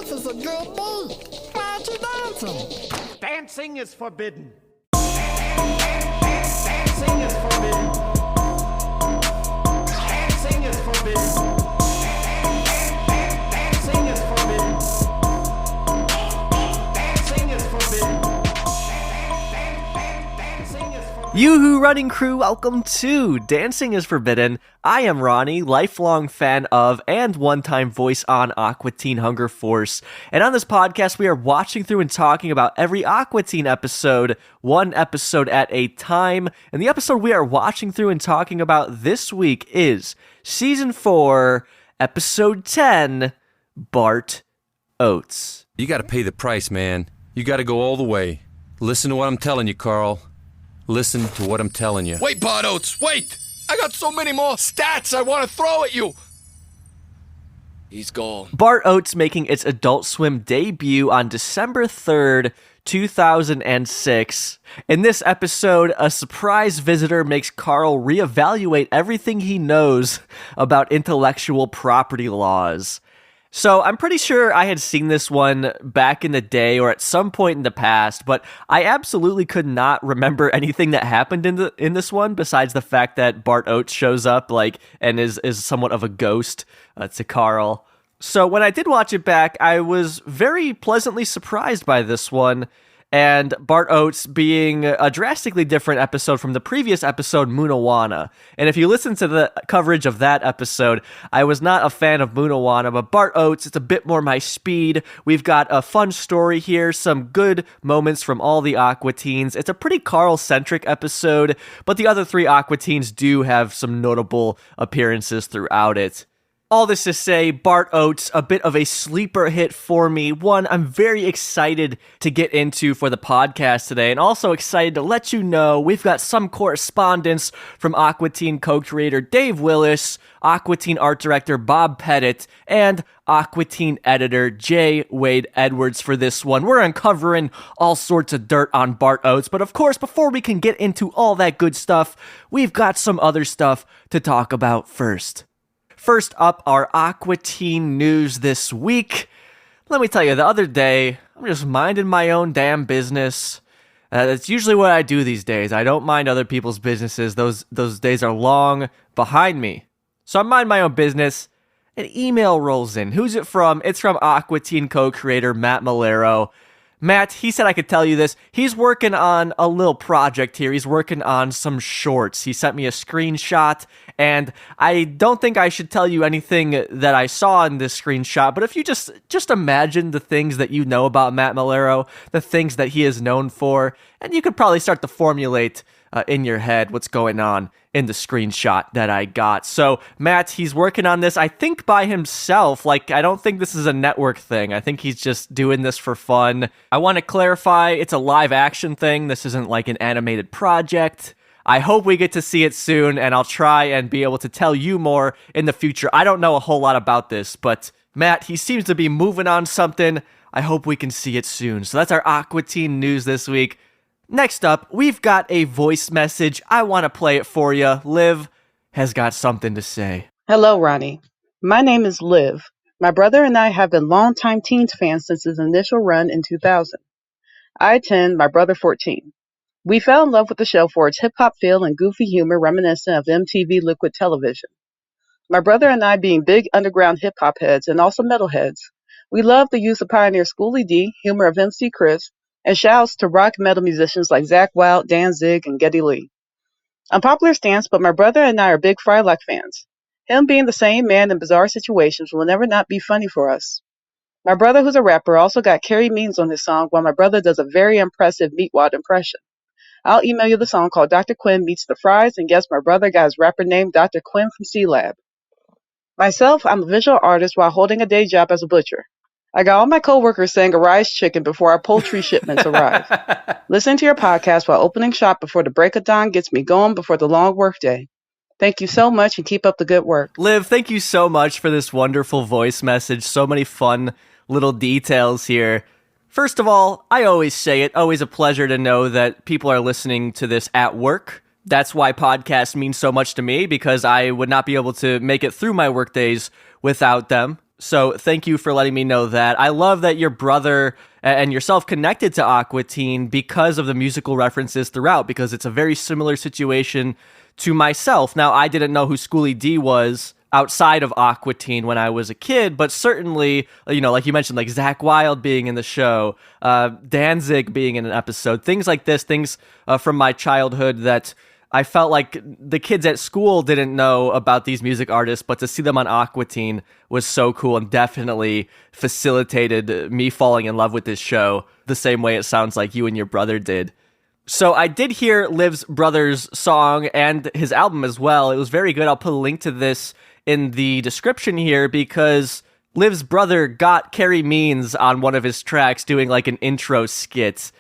This is a good beat. Why aren't you dancing? Dancing is forbidden. Dancing is forbidden. Dancing is forbidden. Dancing is forbidden. Dancing is forbidden. Yoo-hoo, running crew, welcome to Dancing is Forbidden. I am Ronnie, lifelong fan of and one-time voice on Aqua Teen Hunger Force. And on this podcast, we are watching through and talking about every Aqua Teen episode, one episode at a time. And the episode we are watching through and talking about this week is Season 4, Episode 10, Bart Oates. You gotta pay the price, man. You gotta go all the way. Listen to what I'm telling you, Carl. Listen to what I'm telling you. Wait, Bart Oates, wait! I got so many more stats I want to throw at you! He's gone. Bart Oates making its Adult Swim debut on December 3rd, 2006. In this episode, a surprise visitor makes Carl reevaluate everything he knows about intellectual property laws. So I'm pretty sure I had seen this one back in the day or at some point in the past, but I absolutely could not remember anything that happened in this one besides the fact that Bart Oates shows up and is somewhat of a ghost to Carl. So when I did watch it back, I was very pleasantly surprised by this one, and Bart Oates being a drastically different episode from the previous episode, Moonawana. And if you listen to the coverage of that episode, I was not a fan of Moonawana, but Bart Oates, it's a bit more my speed. We've got a fun story here, some good moments from all the Aqua Teens. It's a pretty Carl-centric episode, but the other three Aqua Teens do have some notable appearances throughout it. All this to say, Bart Oates, a bit of a sleeper hit for me. One I'm very excited to get into for the podcast today, and also excited to let you know we've got some correspondence from Aqua Teen co-creator Dave Willis, Aqua Teen art director Bob Pettit, and Aqua Teen editor J. Wade Edwards for this one. We're uncovering all sorts of dirt on Bart Oates, but of course, before we can get into all that good stuff, we've got some other stuff to talk about first. First up, our Aqua Teen news this week. Let me tell you, the other day, I'm just minding my own damn business. That's usually what I do these days. I don't mind other people's businesses. Those days are long behind me. So I mind my own business. An email rolls in. Who's it from? It's from Aqua Teen co-creator Matt Malero. Matt, he said I could tell you this. He's working on a little project here. He's working on some shorts. He sent me a screenshot, and I don't think I should tell you anything that I saw in this screenshot, but if you just imagine the things that you know about Matt Malero, the things that he is known for, and you could probably start to formulate in your head what's going on in the screenshot that I got. So, Matt, he's working on this, I think, by himself. I don't think this is a network thing. I think he's just doing this for fun. I want to clarify, it's a live action thing. This isn't like an animated project. I hope we get to see it soon, and I'll try and be able to tell you more in the future. I don't know a whole lot about this, but Matt, he seems to be moving on something. I hope we can see it soon. So that's our Aqua Teen news this week. Next up, we've got a voice message. I want to play it for you. Liv has got something to say. Hello, Ronnie. My name is Liv. My brother and I have been longtime Teens fans since his initial run in 2000. I 10, my brother 14. We fell in love with the show for its hip-hop feel and goofy humor reminiscent of MTV Liquid Television. My brother and I being big underground hip-hop heads and also metal heads, we love the use of pioneer Schoolie D, humor of MC Chris, and shouts to rock metal musicians like Zakk Wylde, Danzig, and Geddy Lee. Unpopular stance, but my brother and I are big Frylock fans. Him being the same man in bizarre situations will never not be funny for us. My brother, who's a rapper, also got Carrie Means on his song, while my brother does a very impressive Meatwad impression. I'll email you the song called Dr. Quinn Meets the Fries, and guess my brother got his rapper name Dr. Quinn from C-Lab. Myself, I'm a visual artist while holding a day job as a butcher. I got all my coworkers saying Arise Chicken before our poultry shipments arrive. Listening to your podcast while opening shop before the break of dawn gets me going before the long workday. Thank you so much and keep up the good work. Liv, thank you so much for this wonderful voice message. So many fun little details here. First of all, I always say it, always a pleasure to know that people are listening to this at work. That's why podcasts mean so much to me, because I would not be able to make it through my work days without them. So thank you for letting me know that. I love that your brother and yourself connected to Aqua Teen because of the musical references throughout, because it's a very similar situation to myself. Now, I didn't know who Schoolie D was outside of Aqua Teen when I was a kid, but certainly, like you mentioned, like Zach Wilde being in the show, Danzig being in an episode, things like this, things from my childhood that I felt like the kids at school didn't know about these music artists, but to see them on Aqua Teen was so cool and definitely facilitated me falling in love with this show the same way it sounds like you and your brother did. So I did hear Liv's brother's song and his album as well. It was very good. I'll put a link to this in the description here because Liv's brother got Carrie Means on one of his tracks doing like an intro skit.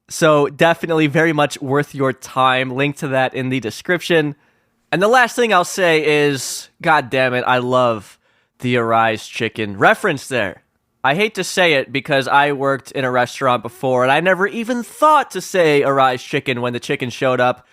So definitely very much worth your time. Link to that in the description. And the last thing I'll say is, God damn it, I love the Arise Chicken reference there. I hate to say it because I worked in a restaurant before and I never even thought to say Arise Chicken when the chicken showed up.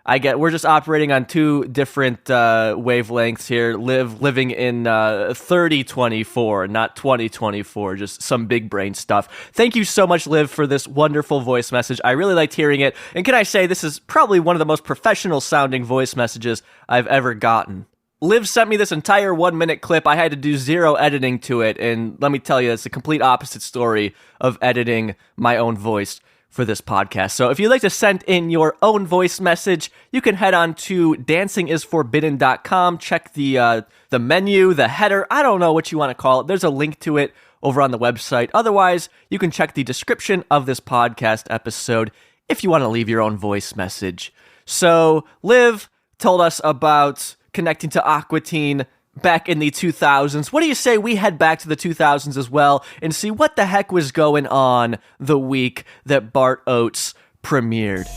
We're just operating on two different wavelengths here, living in 3024, not 2024, just some big brain stuff. Thank you so much, Liv, for this wonderful voice message. I really liked hearing it. And can I say, this is probably one of the most professional sounding voice messages I've ever gotten. Liv sent me this entire 1-minute clip. I had to do zero editing to it. And let me tell you, it's a complete opposite story of editing my own voice for this podcast. So if you'd like to send in your own voice message, you can head on to dancingisforbidden.com, check the menu, the header, I don't know what you want to call it. There's a link to it over on the website. Otherwise, you can check the description of this podcast episode if you want to leave your own voice message. So Liv told us about connecting to Aqua Teen back in the 2000s. What do you say we head back to the 2000s as well and see what the heck was going on the week that Bart Oates premiered?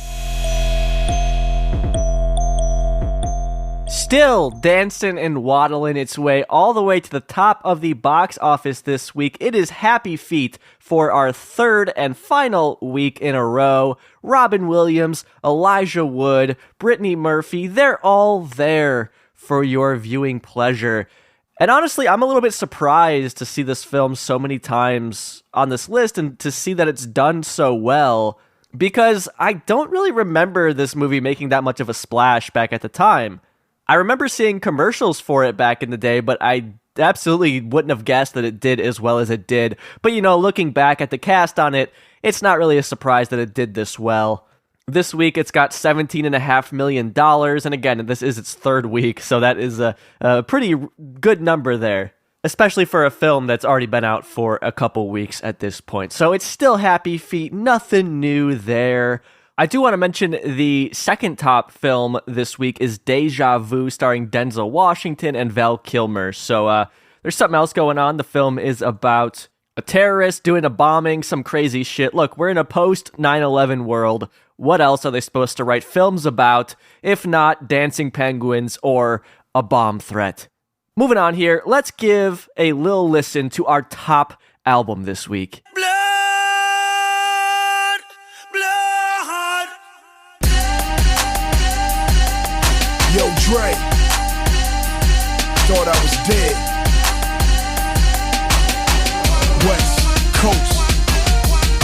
Still dancing and waddling its way all the way to the top of the box office this week. It is Happy Feet for our third and final week in a row. Robin Williams, Elijah Wood, Brittany Murphy, they're all there for your viewing pleasure. And honestly, I'm a little bit surprised to see this film so many times on this list and to see that it's done so well, because I don't really remember this movie making that much of a splash back at the time. I remember seeing commercials for it back in the day, but I absolutely wouldn't have guessed that it did as well as it did. But looking back at the cast on it, it's not really a surprise that it did this well. This week, it's got $17.5 million, and again, this is its third week, so that is a pretty good number there, especially for a film that's already been out for a couple weeks at this point. So it's still Happy Feet, nothing new there. I do want to mention the second top film this week is Deja Vu, starring Denzel Washington and Val Kilmer. So there's something else going on. The film is about a terrorist doing a bombing, some crazy shit. Look, we're in a post-9/11 world. What else are they supposed to write films about, if not dancing penguins or a bomb threat? Moving on here, let's give a little listen to our top album this week. Blood, blood. Yo, Dre, thought I was dead. West Coast,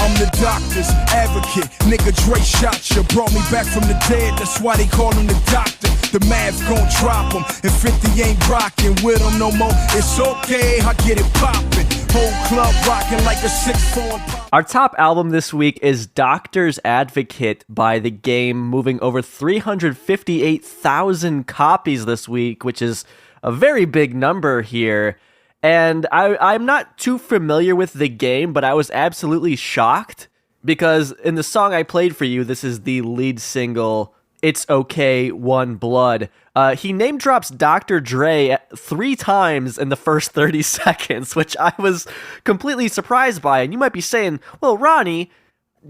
I'm the doctor's advocate. Nigga, Dre shot you, brought me back from the dead. That's why they call him the doctor. The math gon' drop him, and 50 ain't rockin' with him no more. It's okay, I get it poppin'. Whole club rockin' like a 6'4". Our top album this week is Doctor's Advocate by The Game, moving over 358,000 copies this week, which is a very big number here. And I'm not too familiar with The Game, but I was absolutely shocked because in the song I played for you, this is the lead single, It's Okay, One Blood. He name drops Dr. Dre 3 times in the first 30 seconds, which I was completely surprised by. And you might be saying, well, Ronnie,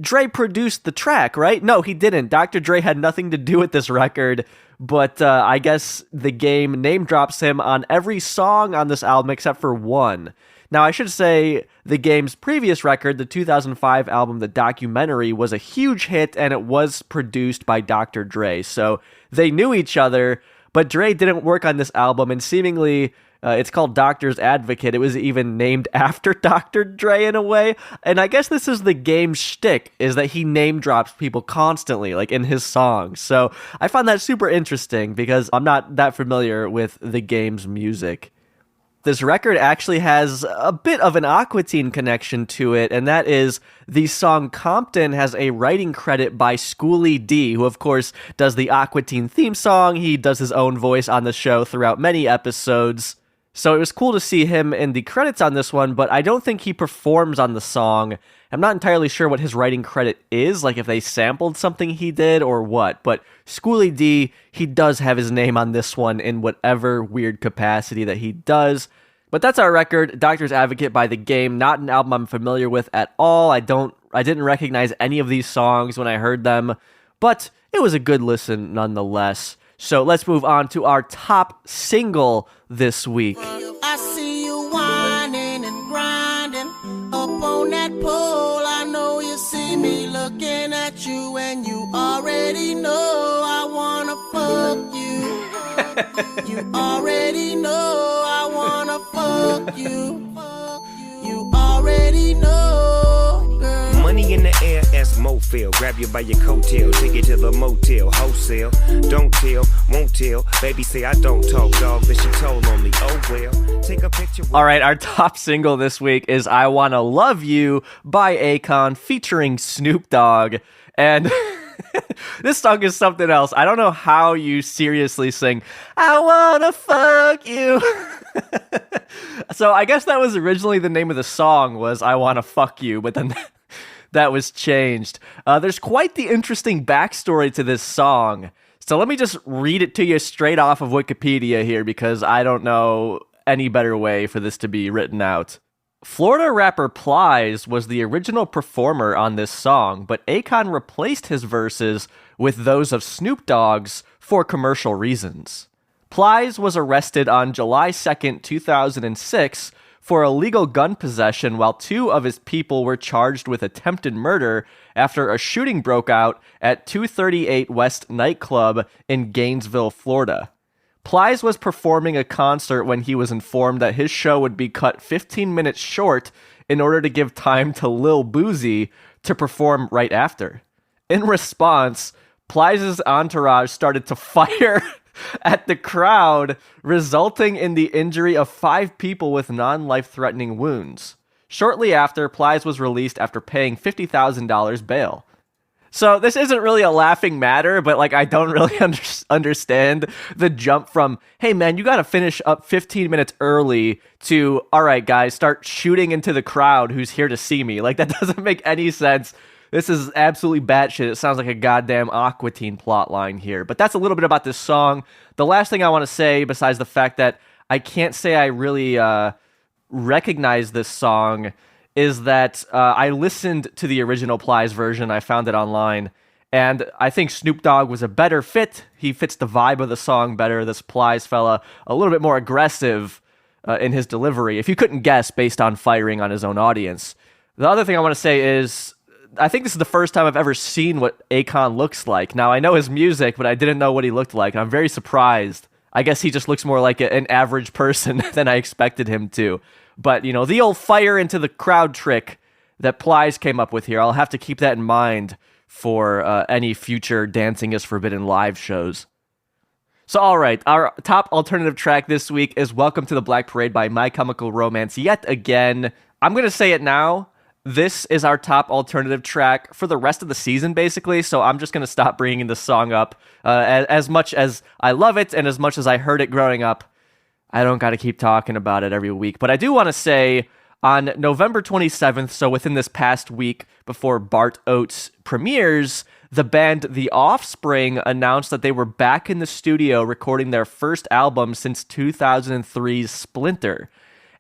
Dre produced the track, right? No, he didn't. Dr. Dre had nothing to do with this record, but I guess The Game name drops him on every song on this album except for one. Now, I should say The Game's previous record, the 2005 album, The Documentary, was a huge hit, and it was produced by Dr. Dre. So they knew each other, but Dre didn't work on this album, and seemingly It's called Doctor's Advocate. It was even named after Dr. Dre in a way. And I guess this is the game's shtick, is that he name drops people constantly, like in his songs. So I found that super interesting because I'm not that familiar with the game's music. This record actually has a bit of an Aqua Teen connection to it, and that is the song Compton has a writing credit by Schoolie D, who of course does the Aqua Teen theme song. He does his own voice on the show throughout many episodes. So it was cool to see him in the credits on this one, but I don't think he performs on the song. I'm not entirely sure what his writing credit is, like if they sampled something he did or what, but Schoolie D, he does have his name on this one in whatever weird capacity that he does. But that's our record, Doctor's Advocate by The Game, not an album I'm familiar with at all. I didn't recognize any of these songs when I heard them, but it was a good listen nonetheless. So let's move on to our top single this week. I see you whining and grinding up on that pole. I know you see me looking at you, and you already know I wanna fuck you. You already know I wanna fuck you. You already know, girl. Money in the air as Mofil. Grab you by your coattail, take you to the motel, wholesale. Don't tell, won't tell. Baby say I don't talk, dog. Then she told on me. Oh well, take a picture. All right, our top single this week is "I Wanna Love You" by Akon featuring Snoop Dogg, and this song is something else. I don't know how you seriously sing "I wanna fuck you." So I guess that was originally the name of the song, was "I Wanna Fuck You," but then that was changed. There's quite the interesting backstory to this song. So let me just read it to you straight off of Wikipedia here, because I don't know any better way for this to be written out. Florida rapper Plies was the original performer on this song, but Akon replaced his verses with those of Snoop Dogg's for commercial reasons. Plies was arrested on July 2nd, 2006 for illegal gun possession, while two of his people were charged with attempted murder after a shooting broke out at 238 West nightclub in Gainesville, Florida. Plies was performing a concert when he was informed that his show would be cut 15 minutes short in order to give time to Lil Boozy to perform right after. In response, Plies' entourage started to fire at the crowd, resulting in the injury of 5 people with non-life-threatening wounds. Shortly after, Plies was released after paying $50,000 bail. So this isn't really a laughing matter, but I don't really understand the jump from, hey man, you gotta finish up 15 minutes early, to, all right guys, start shooting into the crowd who's here to see me. That doesn't make any sense. This is absolutely batshit. It sounds like a goddamn Aqua Teen plotline here. But that's a little bit about this song. The last thing I want to say, besides the fact that I can't say I really recognize this song, is that I listened to the original Plies version. I found it online, and I think Snoop Dogg was a better fit. He fits the vibe of the song better. This Plies fella, a little bit more aggressive in his delivery, if you couldn't guess based on firing on his own audience. The other thing I want to say is, I think this is the first time I've ever seen what Akon looks like. Now, I know his music, but I didn't know what he looked like. I'm very surprised. I guess he just looks more like an average person than I expected him to. But, the old fire into the crowd trick that Plies came up with here, I'll have to keep that in mind for any future Dancing is Forbidden live shows. So, all right, our top alternative track this week is Welcome to the Black Parade by My Chemical Romance yet again. I'm going to say it now. This is our top alternative track for the rest of the season, basically, so I'm just going to stop bringing this song up. As much as I love it and as much as I heard it growing up, I don't got to keep talking about it every week. But I do want to say, on November 27th, so within this past week before Bart Oates premieres, the band The Offspring announced that they were back in the studio recording their first album since 2003's Splinter.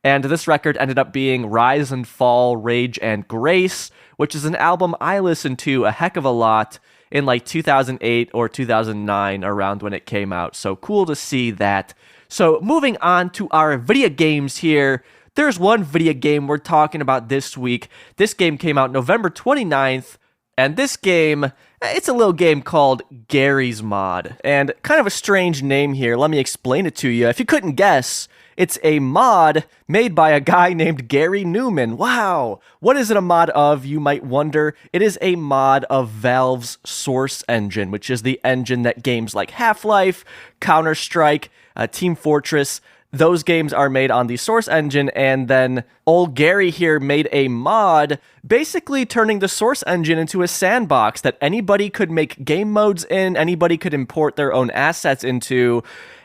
And this record ended up being Rise and Fall, Rage and Grace, which is an album I listened to a heck of a lot in 2008 or 2009, around when it came out. So cool to see that. So moving on to our video games here. There's one video game we're talking about this week. This game came out November 29th, And this game, it's a little game called Garry's Mod. And kind of a strange name here. Let me explain it to you. If you couldn't guess, it's a mod made by a guy named Garry Newman. Wow! What is it a mod of, you might wonder? It is a mod of Valve's Source engine, which is the engine that games like Half-Life, Counter-Strike, Team Fortress, those games are made on the Source engine, and then old Garry here made a mod basically turning the Source engine into a sandbox that anybody could make game modes in, anybody could import their own assets into,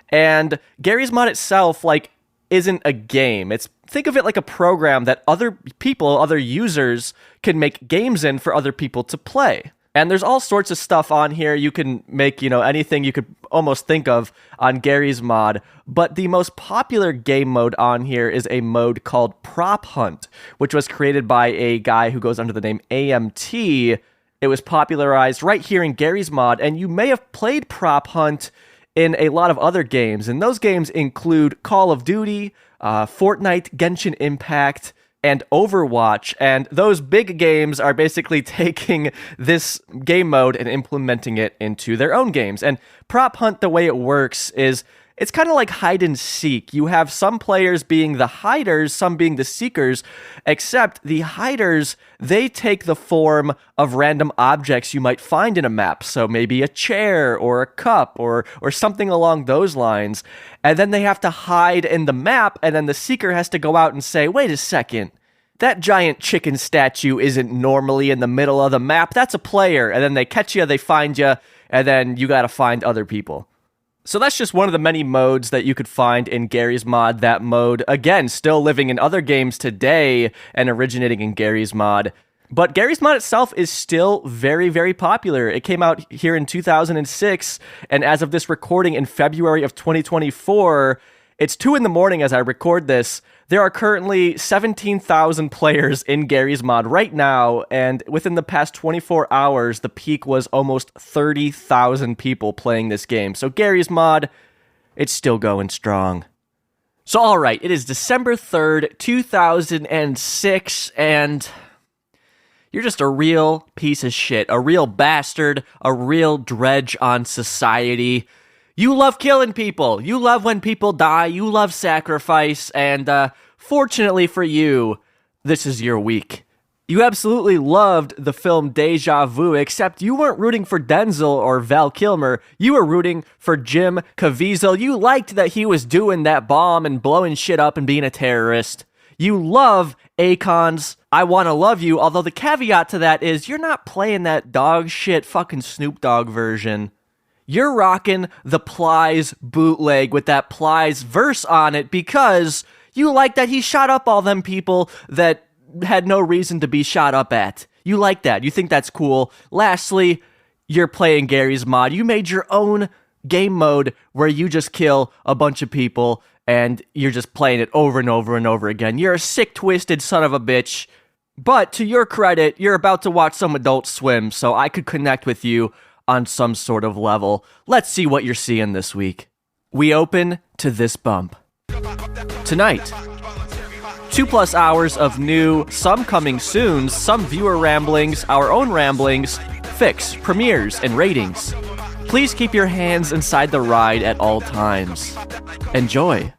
and Garry's mod itself, isn't a game. Think of it like a program that other people, other users, can make games in for other people to play. And there's all sorts of stuff on here. You can make, anything you could almost think of on Garry's mod. But the most popular game mode on here is a mode called Prop Hunt, which was created by a guy who goes under the name AMT. It was popularized right here in Garry's mod, and you may have played Prop Hunt in a lot of other games. And those games include Call of Duty, Fortnite, Genshin Impact, and Overwatch, and those big games are basically taking this game mode and implementing it into their own games. And Prop Hunt, the way it works is it's kind of like hide and seek. You have some players being the hiders, some being the seekers, except the hiders, they take the form of random objects you might find in a map. So maybe a chair or a cup or something along those lines. And then they have to hide in the map, and then the seeker has to go out and say, wait a second, that giant chicken statue isn't normally in the middle of the map. That's a player. And then they catch you, they find you, and then you got to find other people. So that's just one of the many modes that you could find in Garry's mod. That mode, again, still living in other games today and originating in Garry's mod. But Garry's mod itself is still very, very popular. It came out here in 2006, and as of this recording in February of 2024, it's 2 a.m. as I record this. There are currently 17,000 players in Garry's mod right now, and within the past 24 hours, the peak was almost 30,000 people playing this game. So Garry's mod, it's still going strong. So alright, it is December 3rd, 2006, and you're just a real piece of shit, a real bastard, a real dredge on society. You love killing people. You love when people die. You love sacrifice. And fortunately for you, this is your week. You absolutely loved the film Deja Vu, except you weren't rooting for Denzel or Val Kilmer. You were rooting for Jim Caviezel. You liked that he was doing that bomb and blowing shit up and being a terrorist. You love Akon's I Wanna Love You, although the caveat to that is you're not playing that dog shit fucking Snoop Dogg version. You're rocking the Plies bootleg with that Plies verse on it because you like that he shot up all them people that had no reason to be shot up at. You like that. You think that's cool. Lastly, you're playing Garry's mod. You made your own game mode where you just kill a bunch of people and you're just playing it over and over and over again. You're a sick, twisted son of a bitch. But to your credit, you're about to watch some Adult Swim, so I could connect with you on some sort of level. Let's see what you're seeing this week. We open to this bump. Tonight, 2+ hours of new, some coming soon, some viewer ramblings, our own ramblings, fix, premieres, and ratings. Please keep your hands inside the ride at all times. Enjoy.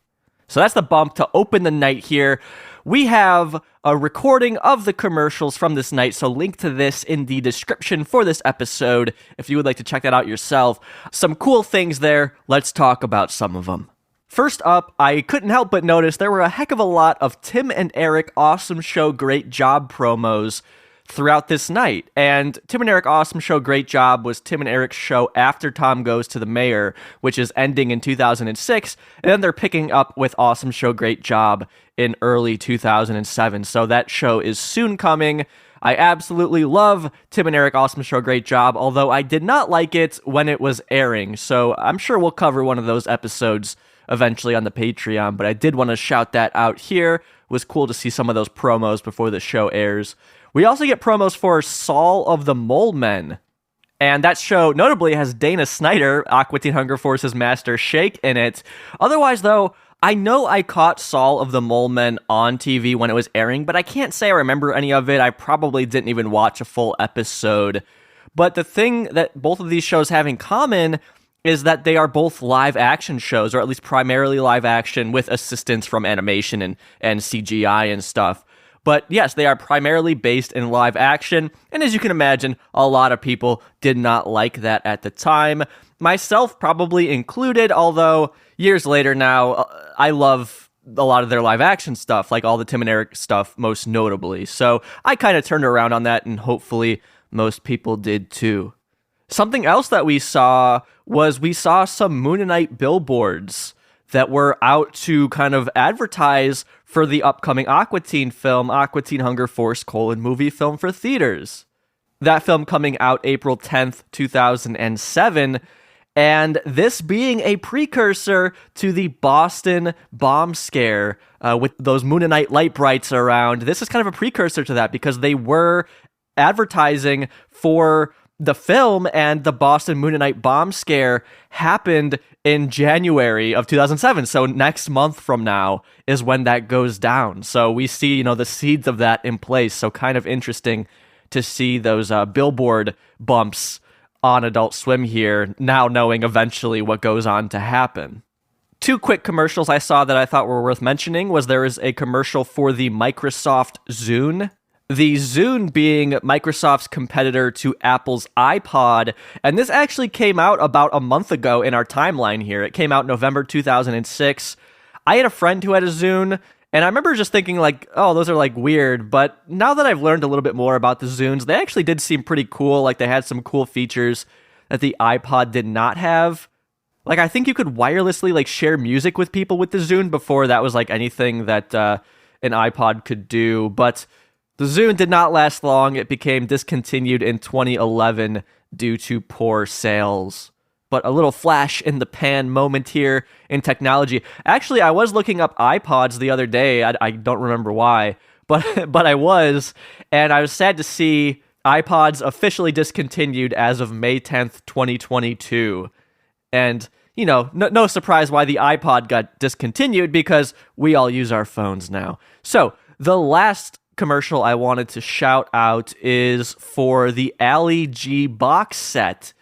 So that's the bump to open the night here. We have a recording of the commercials from this night, so link to this in the description for this episode if you would like to check that out yourself. Some cool things there. Let's talk about some of them. First up, I couldn't help but notice there were a heck of a lot of Tim and Eric Awesome Show Great Job promos throughout this night. And Tim and Eric Awesome Show Great Job was Tim and Eric's show after Tom Goes to the Mayor, which is ending in 2006, and then they're picking up with Awesome Show Great Job in early 2007. So that show is soon coming. I absolutely love Tim and Eric Awesome Show Great Job, although I did not like it when it was airing. So I'm sure we'll cover one of those episodes eventually on the Patreon, but I did want to shout that out here. It was cool to see some of those promos before the show airs. We also get promos for Saul of the Mole Men, and that show notably has Dana Snyder, Aqua Teen Hunger Force's Master Shake, in it. Otherwise, though, I know I caught Saul of the Mole Men on TV when it was airing, but I can't say I remember any of it. I probably didn't even watch a full episode. But the thing that both of these shows have in common is that they are both live action shows, or at least primarily live action with assistance from animation and CGI and stuff. But yes, they are primarily based in live action, and as you can imagine, a lot of people did not like that at the time. Myself probably included, although years later now, I love a lot of their live action stuff, like all the Tim and Eric stuff most notably. So I kind of turned around on that, and hopefully most people did too. Something else that we saw was some Moonanite billboards that were out to kind of advertise for the upcoming Aqua Teen film, Aqua Teen Hunger Force: movie film for theaters. That film coming out April 10th, 2007, and this being a precursor to the Boston bomb scare with those Moonanite light brights around. This is kind of a precursor to that because they were advertising for the film, and the Boston Moonanite bomb scare happened in January of 2007. So next month from now is when that goes down. So we see, the seeds of that in place. So kind of interesting to see those billboard bumps on Adult Swim here, now knowing eventually what goes on to happen. Two quick commercials I saw that I thought were worth mentioning was there is a commercial for the Microsoft Zune. The Zune being Microsoft's competitor to Apple's iPod, and this actually came out about a month ago in our timeline here. It came out November 2006. I had a friend who had a Zune, and I remember just thinking like, oh, those are like weird, but now that I've learned a little bit more about the Zunes, they actually did seem pretty cool. Like they had some cool features that the iPod did not have. Like I think you could wirelessly like share music with people with the Zune before that was like anything that an iPod could do, but the Zune did not last long. It became discontinued in 2011 due to poor sales. But a little flash in the pan moment here in technology. Actually, I was looking up iPods the other day. I don't remember why, but I was, and I was sad to see iPods officially discontinued as of May 10th, 2022. And, no surprise why the iPod got discontinued because we all use our phones now. So, the last commercial I wanted to shout out is for the Ali G box set.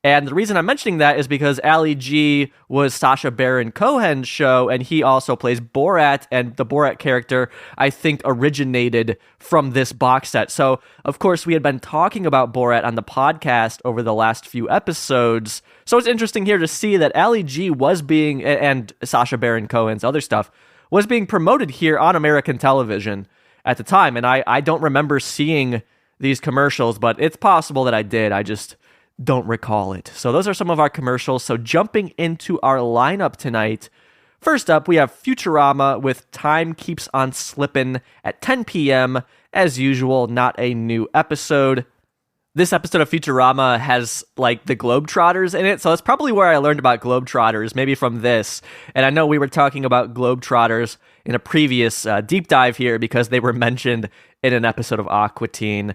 And the reason I'm mentioning that is because Ali G was Sacha Baron Cohen's show, and he also plays Borat, and the Borat character, I think, originated from this box set. So, of course, we had been talking about Borat on the podcast over the last few episodes. So it's interesting here to see that Ali G was being, and Sacha Baron Cohen's other stuff, was being promoted here on American television at the time, and I don't remember seeing these commercials, but it's possible that I did. I just don't recall it. So those are some of our commercials. So jumping into our lineup tonight, first up, we have Futurama with Time Keeps on Slippin' at 10 p.m. As usual, not a new episode. This episode of Futurama has, like, the Globetrotters in it, so that's probably where I learned about Globetrotters, maybe from this. And I know we were talking about Globetrotters in a previous deep dive here because they were mentioned in an episode of Aqua Teen.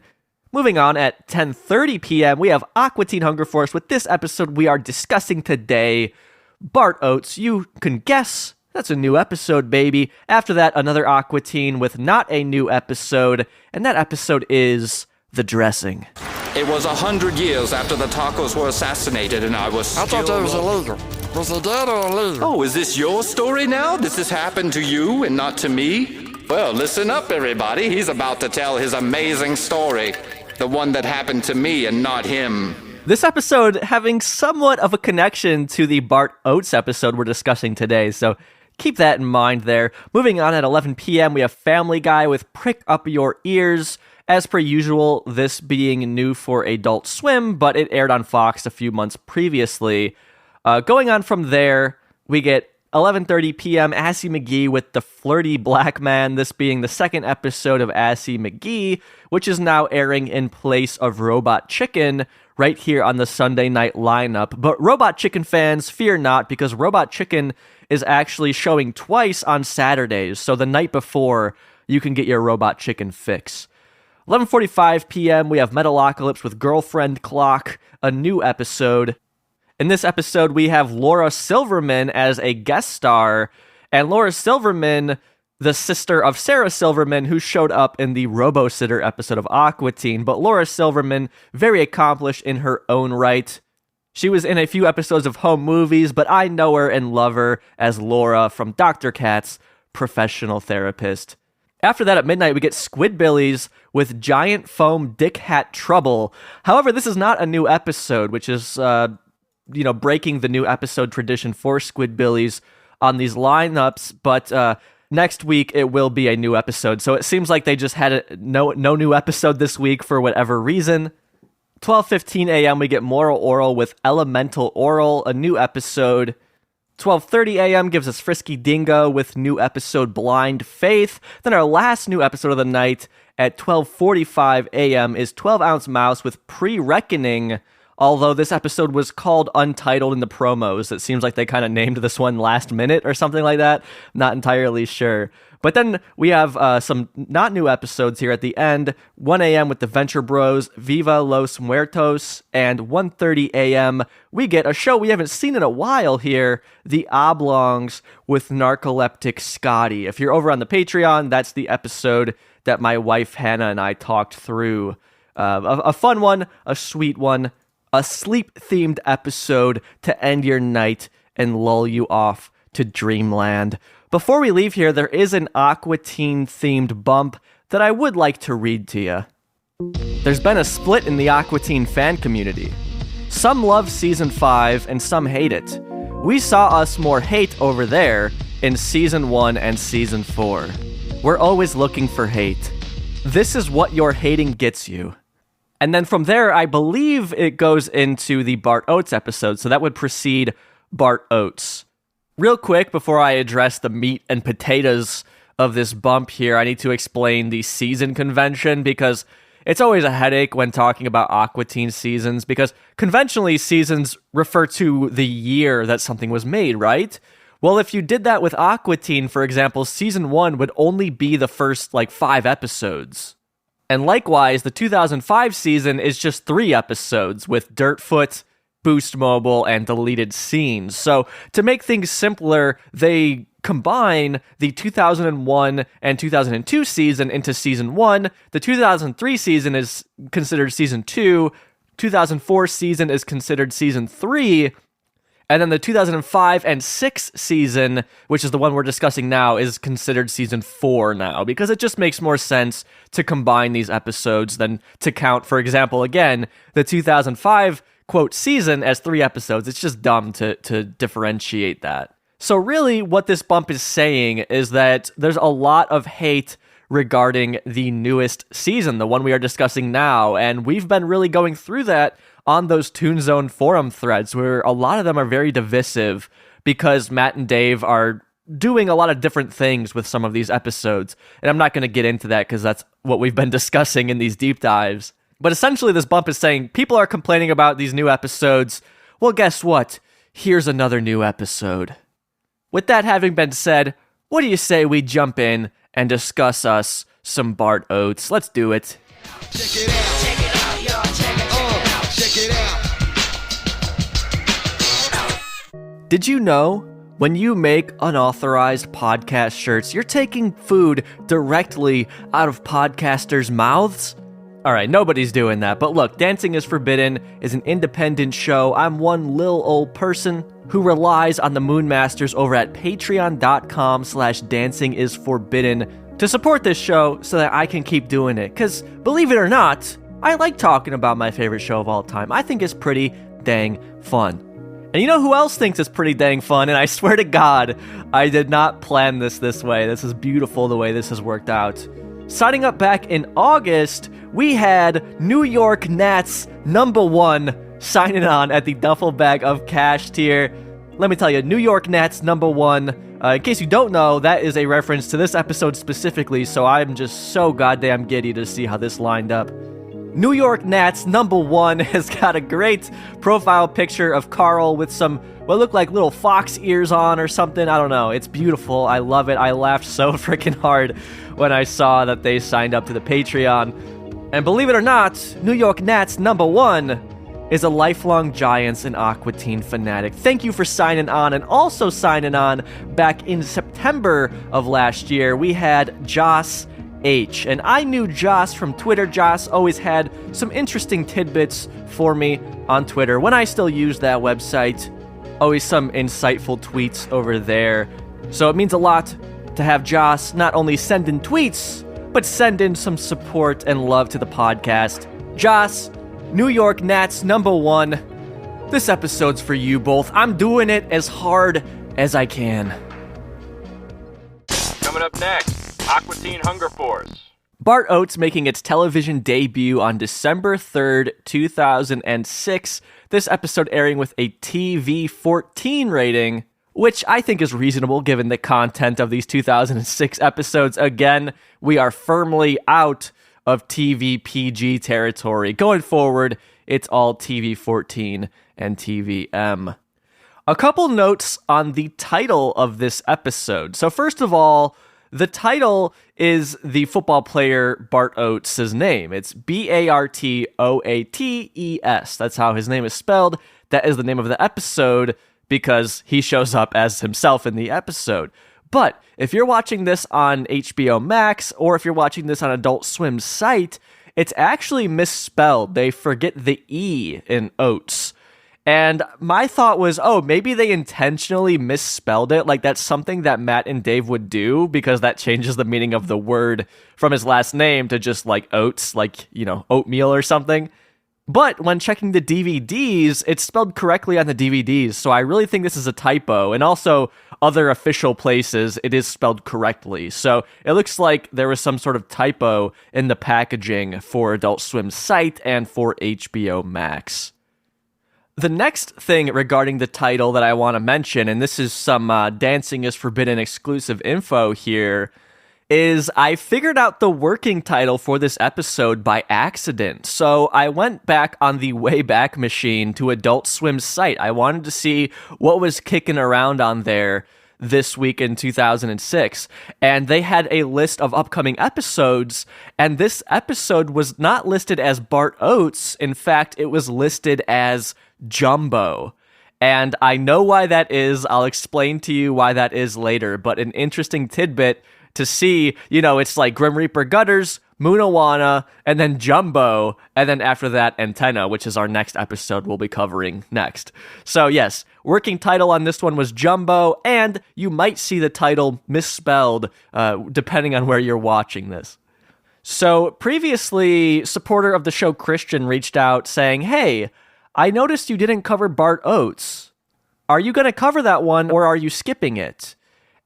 Moving on, at 10:30 p.m., we have Aqua Teen Hunger Force. With this episode we are discussing today, Bart Oates. You can guess, that's a new episode, baby. After that, another Aqua Teen with not a new episode, and that episode is The Dressing. It was 100 years after the tacos were assassinated, and I thought that was illegal. Was it dead or illegal? Oh, is this your story now? This has happened to you and not to me? Well, listen up, everybody. He's about to tell his amazing story. The one that happened to me and not him. This episode having somewhat of a connection to the Bart Oates episode we're discussing today, so keep that in mind there. Moving on, at 11 p.m., we have Family Guy with Prick Up Your Ears. As per usual, this being new for Adult Swim, but it aired on Fox a few months previously. Going on from there, we get 11:30 p.m. Assy McGee with The Flirty Black Man, this being the second episode of Assy McGee, which is now airing in place of Robot Chicken right here on the Sunday night lineup. But Robot Chicken fans, fear not, because Robot Chicken is actually showing twice on Saturdays, so the night before you can get your Robot Chicken fix. 11:45 p.m., we have Metalocalypse with Girlfriend Clock, a new episode. In this episode, we have Laura Silverman as a guest star, And Laura Silverman, the sister of Sarah Silverman, who showed up in the Robo-Sitter episode of Aqua Teen. But Laura Silverman, very accomplished in her own right. She was in a few episodes of Home Movies, but I know her and love her as Laura from Dr. Katz, Professional Therapist. After that, at midnight, we get Squidbillies with Giant Foam Dick Hat Trouble. However, this is not a new episode, which is, breaking the new episode tradition for Squidbillies on these lineups. But next week, it will be a new episode. So it seems like they just had no new episode this week for whatever reason. 12:15 a.m., we get Moral Oral with Elemental Oral, a new episode. 12:30 a.m. gives us Frisky Dingo with new episode Blind Faith. Then our last new episode of the night at 12:45 a.m. is 12-Ounce Mouse with Pre-Reckoning, although this episode was called Untitled in the promos. It seems like they kind of named this one last minute or something like that. Not entirely sure. But then we have some not new episodes here at the end. 1 a.m. with the Venture Bros, Viva Los Muertos, and 1:30 a.m. we get a show we haven't seen in a while here, The Oblongs with Narcoleptic Scotty. If you're over on the Patreon, that's the episode that my wife Hannah and I talked through. A fun one, a sweet one, a sleep-themed episode to end your night and lull you off to dreamland. Before we leave here, there is an Aqua Teen-themed bump that I would like to read to you. There's been a split in the Aqua Teen fan community. Some love Season 5 and some hate it. We saw us more hate over there in Season 1 and Season 4. We're always looking for hate. This is what your hating gets you. And then from there, I believe it goes into the Bart Oates episode, so that would precede Bart Oates. Real quick, before I address the meat and potatoes of this bump here, I need to explain the season convention, because it's always a headache when talking about Aqua Teen seasons, because conventionally seasons refer to the year that something was made, right? Well, if you did that with Aqua Teen, for example, Season 1 would only be the first, 5 episodes. And likewise, the 2005 season is just 3 episodes, with Dirtfoot, Boost Mobile, and deleted scenes. So to make things simpler, they combine the 2001 and 2002 season into Season 1. The 2003 season is considered Season 2. 2004 season is considered Season 3. And then the 2005 and 6 season, which is the one we're discussing now, is considered Season 4 now, because it just makes more sense to combine these episodes than to count, for example, again, the 2005 quote season as 3 episodes. It's just dumb to differentiate that. So really what this bump is saying is that there's a lot of hate regarding the newest season, the one we are discussing now, and we've been really going through that on those Toon Zone forum threads, where a lot of them are very divisive because Matt and Dave are doing a lot of different things with some of these episodes, and I'm not going to get into that because that's what we've been discussing in these deep dives. But essentially this bump is saying people are complaining about these new episodes. Well, guess what? Here's another new episode. With that having been said, what do you say we jump in and discuss us some Bart Oates? Let's do it. Check it out. Check it out, y'all. Check it out. Check it out. Did you know when you make unauthorized podcast shirts, you're taking food directly out of podcasters' mouths? All right, nobody's doing that. But look, Dancing is Forbidden is an independent show. I'm one lil old person who relies on the Moonmasters over at patreon.com/dancingisforbidden to support this show so that I can keep doing it. Because believe it or not, I like talking about my favorite show of all time. I think it's pretty dang fun. And you know who else thinks it's pretty dang fun? And I swear to God, I did not plan this way. This is beautiful the way this has worked out. Signing up back in August, we had New York Nats #1 signing on at the Duffel Bag of Cash tier. Let me tell you, New York Nats #1. In case you don't know, that is a reference to this episode specifically, so I'm just so goddamn giddy to see how this lined up. New York Nats #1 has got a great profile picture of Carl with some what look like little fox ears on or something. I don't know. It's beautiful. I love it. I laughed so freaking hard when I saw that they signed up to the Patreon. And believe it or not, New York Nats #1 is a lifelong Giants and Aqua Teen fanatic. Thank you for signing on, and also signing on back in September of last year, we had Joss H. And I knew Joss from Twitter. Joss always had some interesting tidbits for me on Twitter when I still used that website. Always some insightful tweets over there. So it means a lot to have Joss not only send in tweets, but send in some support and love to the podcast. Joss, New York Nats #1. This episode's for you both. I'm doing it as hard as I can. Coming up next, Aqua Teen Hunger Force. Bart Oates making its television debut on December 3rd, 2006. This episode airing with a TV 14 rating, which I think is reasonable given the content of these 2006 episodes. Again, we are firmly out of TV PG territory. Going forward, it's all TV 14 and TVM. A couple notes on the title of this episode. So first of all, the title is the football player Bart Oates' name. It's Bartoates. That's how his name is spelled. That is the name of the episode because he shows up as himself in the episode. But if you're watching this on HBO Max or if you're watching this on Adult Swim's site, it's actually misspelled. They forget the E in Oates. And my thought was, maybe they intentionally misspelled it. Like, that's something that Matt and Dave would do because that changes the meaning of the word from his last name to just like oats, like, oatmeal or something. But when checking the DVDs, it's spelled correctly on the DVDs. So I really think this is a typo. And also, other official places, it is spelled correctly. So it looks like there was some sort of typo in the packaging for Adult Swim's site and for HBO Max. The next thing regarding the title that I want to mention, and this is some Dancing is Forbidden exclusive info here, is I figured out the working title for this episode by accident. So I went back on the Wayback Machine to Adult Swim's site. I wanted to see what was kicking around on there this week in 2006, and they had a list of upcoming episodes, and this episode was not listed as Bart Oates. In fact, it was listed as Jumbo. And I know why that is. I'll explain to you why that is later, but an interesting tidbit to see, it's like Grim Reaper Gutters, Moonawana, and then Jumbo, and then after that, Antenna, which is our next episode we'll be covering next. So yes, working title on this one was Jumbo, and you might see the title misspelled depending on where you're watching this. So previously, supporter of the show Christian reached out saying, hey, I noticed you didn't cover Bart Oates. Are you going to cover that one, or are you skipping it?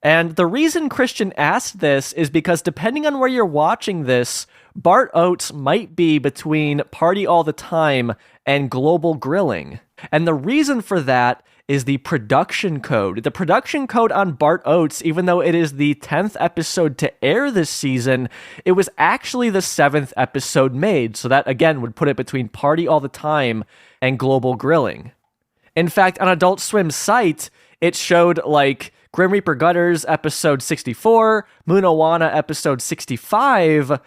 And the reason Christian asked this is because depending on where you're watching this, Bart Oates might be between Party All the Time and Global Grilling. And the reason for that is the production code. The production code on Bart Oates, even though it is the 10th episode to air this season, it was actually the 7th episode made. So that, again, would put it between Party All the Time and Global Grilling. In fact, on Adult Swim's site, it showed like Grim Reaper Gutters episode 64, Moonawana episode 65.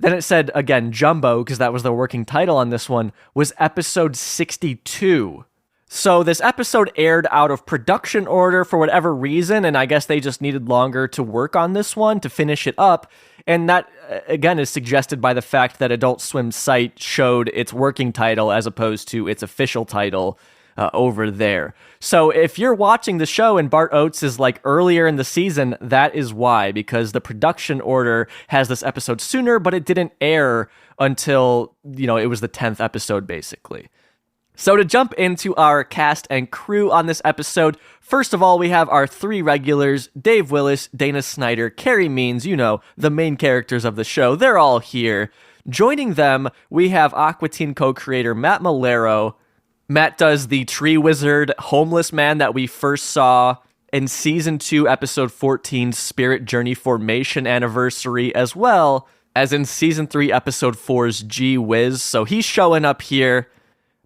Then it said, again, Jumbo, because that was the working title on this one, was episode 62. So this episode aired out of production order for whatever reason, and I guess they just needed longer to work on this one to finish it up. And that, again, is suggested by the fact that Adult Swim's site showed its working title as opposed to its official title over there. So if you're watching the show and Bart Oates is like earlier in the season, that is why, because the production order has this episode sooner, but it didn't air until, it was the 10th episode, basically. So to jump into our cast and crew on this episode, first of all, we have our three regulars, Dave Willis, Dana Snyder, Carrie Means, the main characters of the show. They're all here. Joining them, we have Aqua Teen co-creator Matt Malero. Matt does the tree wizard homeless man that we first saw in Season 2, Episode 14's Spirit Journey Formation Anniversary, as well as in Season 3, Episode 4's Gee Whiz. So he's showing up here.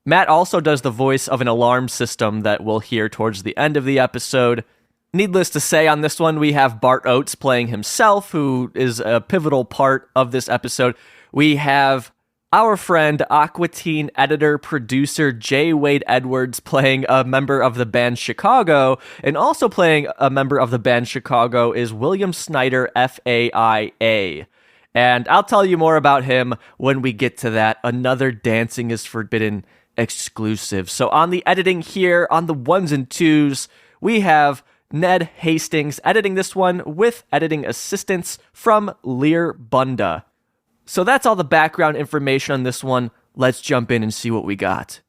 Matt also does the voice of an alarm system that we'll hear towards the end of the episode. Needless to say, on this one, we have Bart Oates playing himself, who is a pivotal part of this episode. We have Our friend, Aqua teen editor-producer J. Wade Edwards playing a member of the band Chicago, and also playing a member of the band Chicago is William Snyder, FAIA. And I'll tell you more about him when we get to that. Another Dancing is Forbidden exclusive. So on the editing here, on the ones and twos, we have Ned Hastings editing this one with editing assistance from Lear Bunda. So that's all the background information on this one. Let's jump in and see what we got.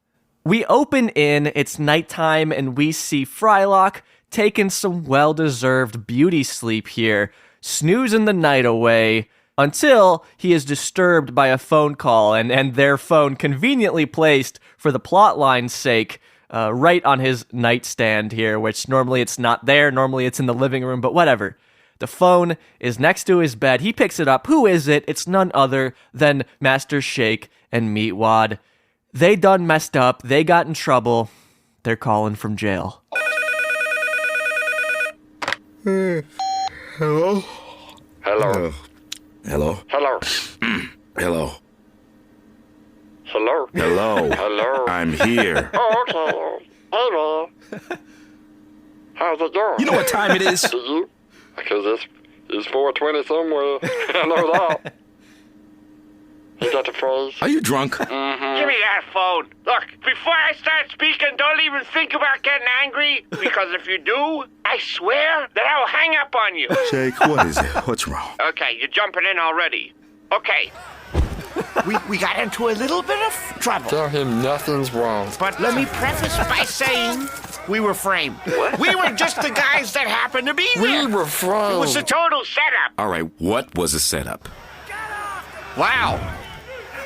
We open in, it's nighttime, and we see Frylock taking some well-deserved beauty sleep here, snoozing the night away, until he is disturbed by a phone call, and their phone conveniently placed for the plotline's sake, right on his nightstand here, which normally it's not there, normally it's in the living room, but whatever. The phone is next to his bed. He picks it up. Who is it? It's none other than Master Shake and Meatwad. They done messed up. They got in trouble. They're calling from jail. Hello? Hello. Hello? Hello. Hello? Hello. Hello? Hello. I'm here. Oh, okay. Hey, man. How's it going? You know what time it is? Do you? Because it's 4:20 somewhere. I know that. You got the phrase? Are you drunk? Mm-hmm. Give me that phone. Look, before I start speaking, don't even think about getting angry, because if you do, I swear that I will hang up on you. Shake, what is it? What's wrong? Okay, you're jumping in already. Okay. We got into a little bit of trouble. Tell him nothing's wrong. But let me preface by saying we were framed. What? We were just the guys that happened to be there. We were framed. It was a total setup. All right, what was the setup? Wow.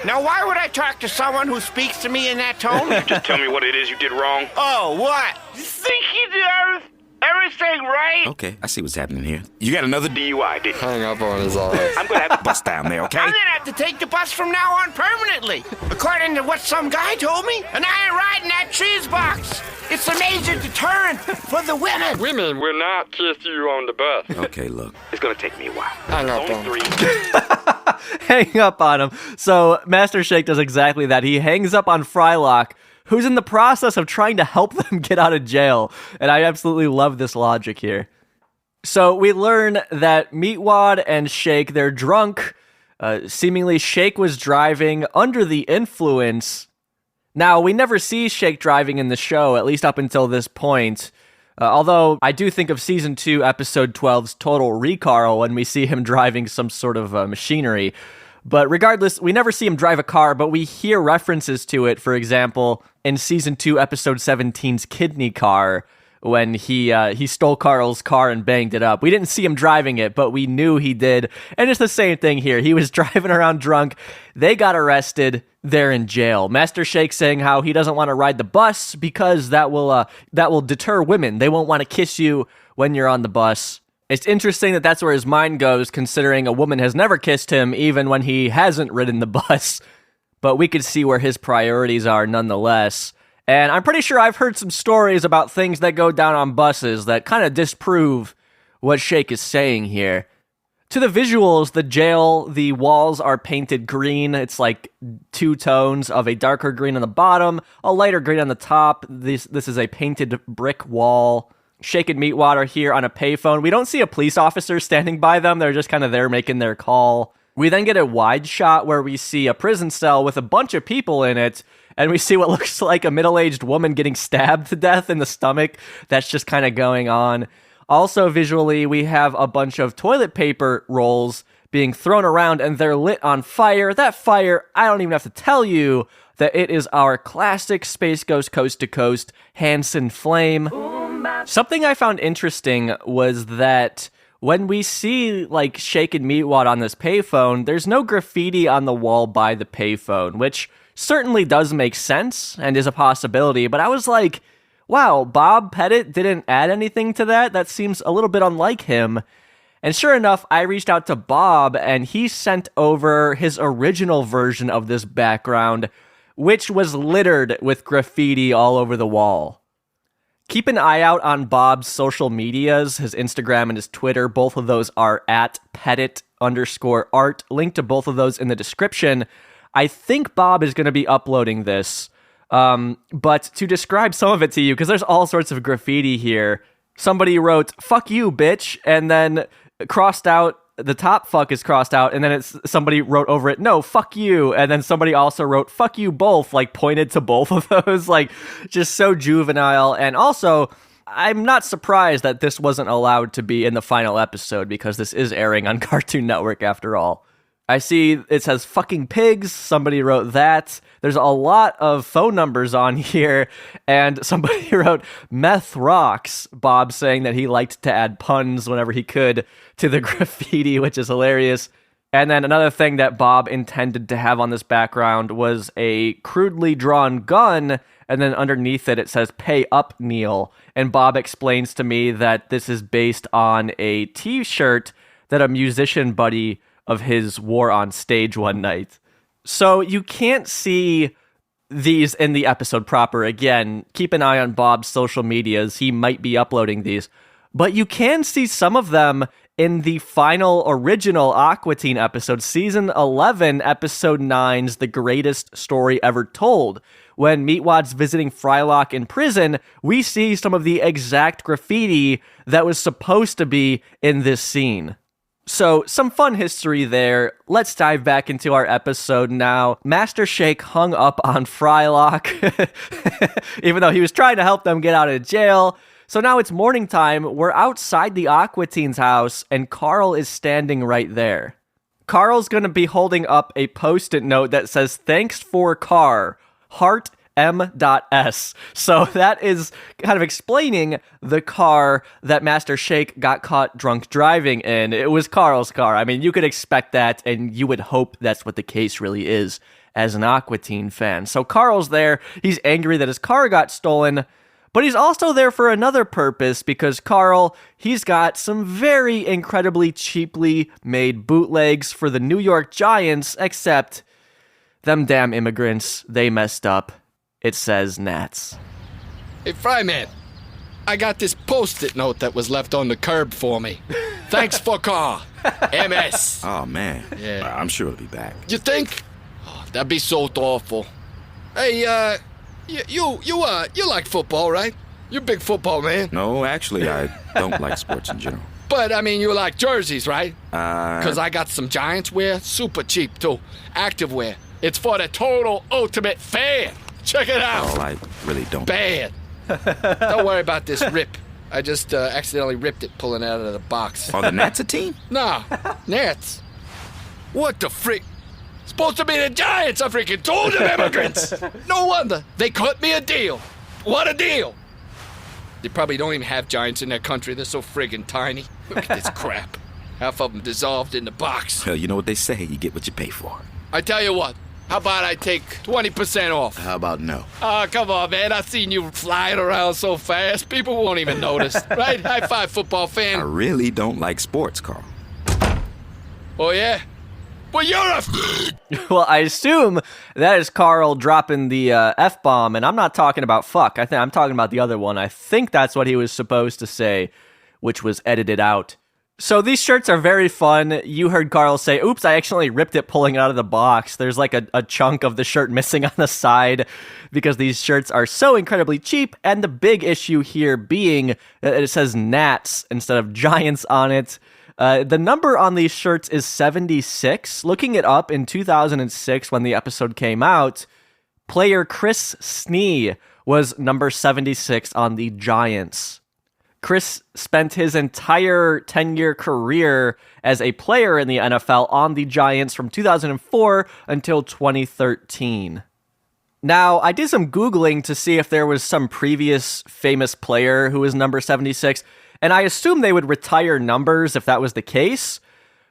Now, why would I talk to someone who speaks to me in that tone? Just tell me what it is you did wrong. Oh, what? You think you did everything right? Okay, I see what's happening here. You got another DUI, did you? Hang up on his ass. I'm gonna have to bust down there, okay? I'm gonna have to take the bus from now on permanently, according to what some guy told me. And I ain't riding that cheese box. It's a major deterrent for the women. Women will not kiss you on the bus. Okay, look. It's gonna take me a while. Hang up on him. Hang up on him. So Master Shake does exactly that. He hangs up on Frylock, who's in the process of trying to help them get out of jail. And I absolutely love this logic here. So we learn that Meatwad and Shake, they're drunk. Seemingly Shake was driving under the influence. Now, we never see Shake driving in the show, at least up until this point. Although I do think of Season 2, Episode 12's Total Recall when we see him driving some sort of machinery. But regardless, we never see him drive a car, but we hear references to it. For example, in Season 2, Episode 17's Kidney Car, when he stole Carl's car and banged it up. We didn't see him driving it, but we knew he did. And it's the same thing here. He was driving around drunk. They got arrested. They're in jail. Master Shake saying how he doesn't want to ride the bus because that will deter women. They won't want to kiss you when you're on the bus. It's interesting that that's where his mind goes, considering a woman has never kissed him, even when he hasn't ridden the bus. But we could see where his priorities are nonetheless. And I'm pretty sure I've heard some stories about things that go down on buses that kind of disprove what Shake is saying here. To the visuals, the jail, the walls are painted green. It's like two tones of a darker green on the bottom, a lighter green on the top. This is a painted brick wall. Shake and Meatwad are here on a payphone. We don't see a police officer standing by them. They're just kind of there making their call. We then get a wide shot where we see a prison cell with a bunch of people in it, and we see what looks like a middle-aged woman getting stabbed to death in the stomach. That's just kind of going on. Also, visually, we have a bunch of toilet paper rolls being thrown around, and they're lit on fire. That fire, I don't even have to tell you that it is our classic Space Ghost Coast to Coast Hanson Flame. Something I found interesting was that when we see, like, Shake and Meatwad on this payphone, there's no graffiti on the wall by the payphone, which certainly does make sense and is a possibility, but I was like, wow, Bob Pettit didn't add anything to that? That seems a little bit unlike him. And sure enough, I reached out to Bob, and he sent over his original version of this background, which was littered with graffiti all over the wall. Keep an eye out on Bob's social medias, his Instagram and his Twitter. Both of those are at Pettit_art. Link to both of those in the description. I think Bob is going to be uploading this, but to describe some of it to you, because there's all sorts of graffiti here, somebody wrote, "Fuck you, bitch," and then crossed out, the top fuck is crossed out, and then somebody wrote over it, "No, fuck you," and then somebody also wrote, "Fuck you both," like pointed to both of those, like just so juvenile. And also, I'm not surprised that this wasn't allowed to be in the final episode, because this is airing on Cartoon Network after all. I see it says "fucking pigs," somebody wrote that. There's a lot of phone numbers on here, and somebody wrote "meth rocks," Bob saying that he liked to add puns whenever he could to the graffiti, which is hilarious. And then another thing that Bob intended to have on this background was a crudely drawn gun, and then underneath it says "pay up, Neil." And Bob explains to me that this is based on a t-shirt that a musician buddy of his wore on stage one night. So you can't see these in the episode proper. Again, keep an eye on Bob's social medias. He might be uploading these. But you can see some of them in the final original Aqua Teen episode, Season 11, Episode 9's The Greatest Story Ever Told. When Meatwad's visiting Frylock in prison, we see some of the exact graffiti that was supposed to be in this scene. So, some fun history there. Let's dive back into our episode now. Master Shake hung up on Frylock, even though he was trying to help them get out of jail. So now it's morning time. We're outside the Aqua Teen's house, and Carl is standing right there. Carl's going to be holding up a post-it note that says, "Thanks for car, heart M.S." So that is kind of explaining the car that Master Shake got caught drunk driving in. It was Carl's car. I mean, you could expect that, and you would hope that's what the case really is as an Aqua Teen fan. So Carl's there. He's angry that his car got stolen, but he's also there for another purpose, because Carl, he's got some very incredibly cheaply made bootlegs for the New York Giants, except them damn immigrants, they messed up. It says Nats. Hey, Fryman, I got this post-it note that was left on the curb for me. Thanks for car, MS. Oh, man. Yeah. I'm sure it'll be back. You think? Oh, that'd be so thoughtful. Hey, you like football, right? You're a big football man. No, actually, I don't like sports in general. But, I mean, you like jerseys, right? Because I got some Giants wear, super cheap, too. Active wear. It's for the total ultimate fan. Check it out. Oh, I really don't. Bad. Don't worry about this rip. I just accidentally ripped it pulling it out of the box. Oh, the Nats a team? Nah, Nats. What the frick? Supposed to be the Giants, I freaking told them, immigrants. No wonder. They cut me a deal. What a deal. They probably don't even have Giants in their country. They're so friggin' tiny. Look at this crap. Half of them dissolved in the box. Well, you know what they say. You get what you pay for. I tell you what. How about I take 20% off? How about no? Oh, come on, man. I've seen you flying around so fast, people won't even notice. Right? High five, football fan. I really don't like sports, Carl. Oh, yeah? Well, you're a... Well, I assume that is Carl dropping the F-bomb, and I'm not talking about fuck. I'm talking about the other one. I think that's what he was supposed to say, which was edited out. So these shirts are very fun. You heard Carl say, "Oops, I accidentally ripped it pulling it out of the box." There's like a chunk of the shirt missing on the side because these shirts are so incredibly cheap. And the big issue here being that it says Nats instead of Giants on it. The number on these shirts is 76. Looking it up in 2006 when the episode came out, player Chris Snee was number 76 on the Giants. Chris spent his entire 10-year career as a player in the NFL on the Giants from 2004 until 2013. Now, I did some Googling to see if there was some previous famous player who was number 76, and I assumed they would retire numbers if that was the case.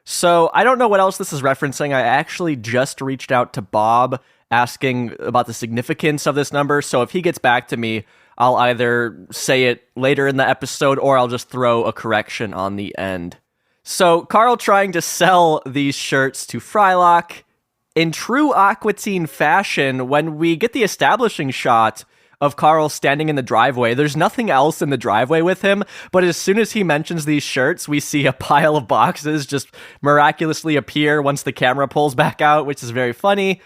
So I don't know what else this is referencing. I actually just reached out to Bob asking about the significance of this number, so if he gets back to me, I'll either say it later in the episode or I'll just throw a correction on the end. So, Carl trying to sell these shirts to Frylock. In true Aqua Teen fashion, when we get the establishing shot of Carl standing in the driveway, there's nothing else in the driveway with him, but as soon as he mentions these shirts, we see a pile of boxes just miraculously appear once the camera pulls back out, which is very funny.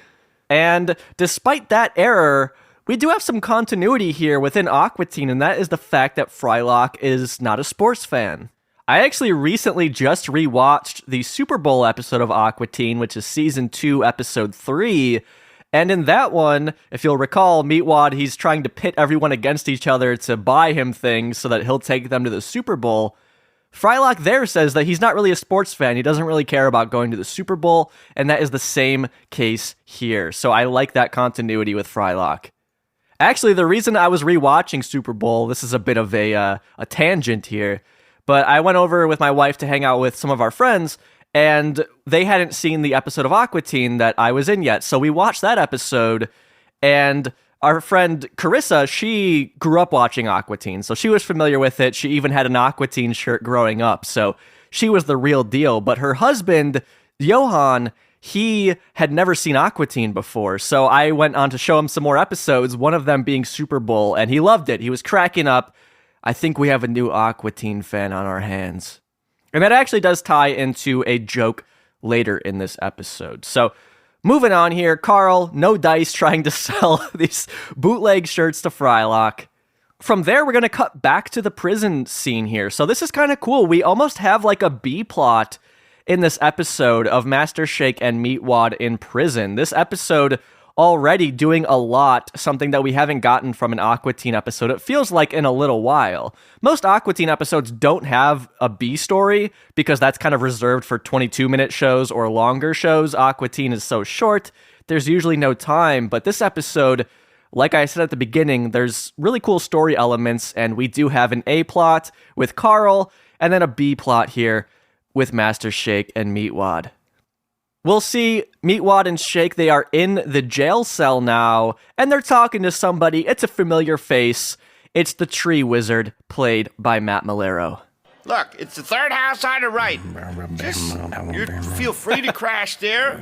And despite that error, we do have some continuity here within Aqua Teen, and that is the fact that Frylock is not a sports fan. I actually recently just rewatched the Super Bowl episode of Aqua Teen, which is Season 2, Episode 3, and in that one, if you'll recall, Meatwad, he's trying to pit everyone against each other to buy him things so that he'll take them to the Super Bowl. Frylock there says that he's not really a sports fan. He doesn't really care about going to the Super Bowl, and that is the same case here. So I like that continuity with Frylock. Actually, the reason I was rewatching Super Bowl, this is a bit of a tangent here, but I went over with my wife to hang out with some of our friends, and they hadn't seen the episode of Aqua Teen that I was in yet. So we watched that episode, and our friend Carissa, she grew up watching Aqua Teen, so she was familiar with it. She even had an Aqua Teen shirt growing up, so she was the real deal. But her husband, Johan, he had never seen Aqua Teen before, so I went on to show him some more episodes, one of them being Super Bowl, and he loved it. He was cracking up. I think we have a new Aqua Teen fan on our hands. And that actually does tie into a joke later in this episode. So, moving on here, Carl, no dice, trying to sell these bootleg shirts to Frylock. From there, we're going to cut back to the prison scene here. So this is kind of cool. We almost have like a B-plot in this episode of Master Shake and Meatwad in prison. This episode already doing a lot, something that we haven't gotten from an Aqua Teen episode, it feels like, in a little while. Most Aqua Teen episodes don't have a B story because that's kind of reserved for 22-minute shows or longer shows. Aqua Teen is so short, there's usually no time, but this episode, like I said at the beginning, there's really cool story elements, and we do have an A plot with Carl, and then a B plot here with Master Shake and Meatwad. We'll see Meatwad and Shake, they are in the jail cell now, and they're talking to somebody. It's a familiar face. It's the tree wizard, played by Matt Malero. Look, it's the third house on the right. Just, you feel free to crash there.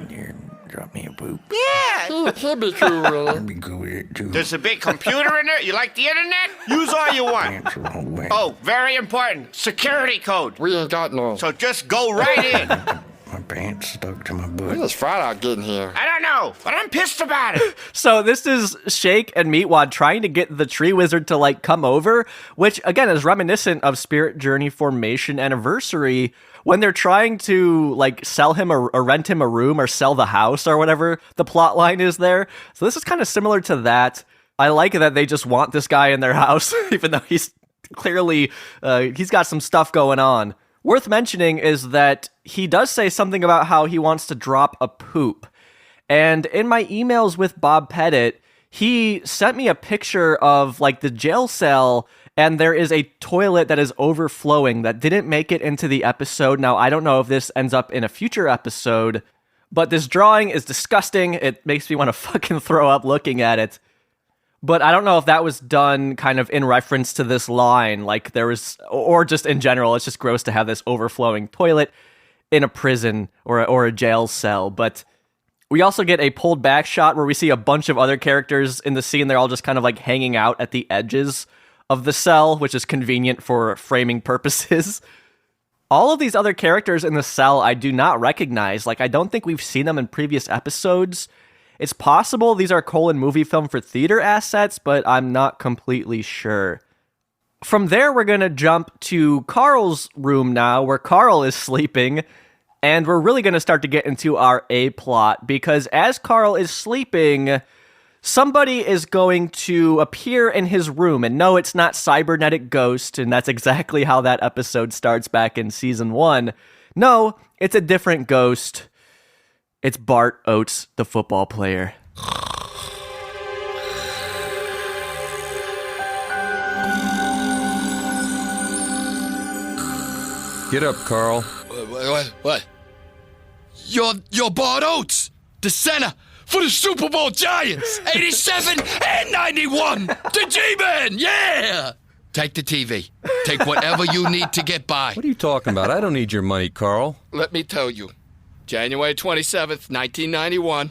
Drop me a poop. Yeah. That'd be cool, really. That'd be cool too. There's a big computer in there. You like the internet? Use all you want. Pants the wrong way. Oh, very important. Security code. We ain't got no. So just go right in. My pants stuck to my butt. When does Frylock get in here? I don't know, but I'm pissed about it. So this is Shake and Meatwad trying to get the tree wizard to, like, come over, which, again, is reminiscent of Spirit Journey Formation Anniversary, when they're trying to, like, sell him or rent him a room or sell the house or whatever the plot line is there. So this is kind of similar to that. I like that they just want this guy in their house, even though he's clearly, he's got some stuff going on. Worth mentioning is that he does say something about how he wants to drop a poop. And in my emails with Bob Pettit, he sent me a picture of, like, the jail cell, and there is a toilet that is overflowing that didn't make it into the episode. Now, I don't know if this ends up in a future episode, but this drawing is disgusting. It makes me want to fucking throw up looking at it. But I don't know if that was done kind of in reference to this line, like there was, or just in general, it's just gross to have this overflowing toilet in a prison or a jail cell. But we also get a pulled back shot where we see a bunch of other characters in the scene. They're all just kind of like hanging out at the edges of the cell, which is convenient for framing purposes. All of these other characters in the cell I do not recognize. Like, I don't think we've seen them in previous episodes. It's possible these are colon movie film for theater assets, but I'm not completely sure. From there, we're going to jump to Carl's room now, where Carl is sleeping, and we're really going to start to get into our A plot, because as Carl is sleeping, somebody is going to appear in his room, and no, it's not Cybernetic Ghost, and that's exactly how that episode starts back in Season 1. No, it's a different ghost. It's Bart Oates, the football player. Get up, Carl. What? You're Bart Oates, the center for the Super Bowl Giants, 87 and 91. The G-Men, yeah! Take the TV. Take whatever you need to get by. What are you talking about? I don't need your money, Carl. Let me tell you. January 27th, 1991.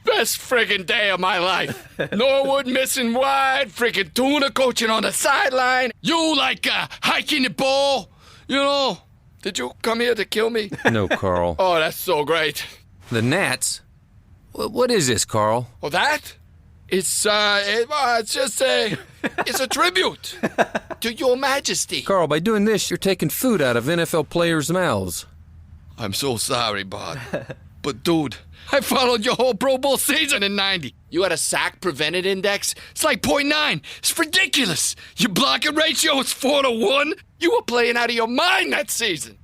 Best friggin' day of my life. Norwood missing wide, friggin' tuna coaching on the sideline. You like hiking the ball. You know, did you come here to kill me? No, Carl. Oh, that's so great. The Nats? What is this, Carl? Oh, that? It's just it's a tribute to your majesty. Carl, by doing this, you're taking food out of NFL players' mouths. I'm so sorry, Bart. But, dude, I followed your whole Pro Bowl season in 90. You had a sack prevented index. It's like 0.9. It's ridiculous. Your blocking ratio is 4-1. You were playing out of your mind that season.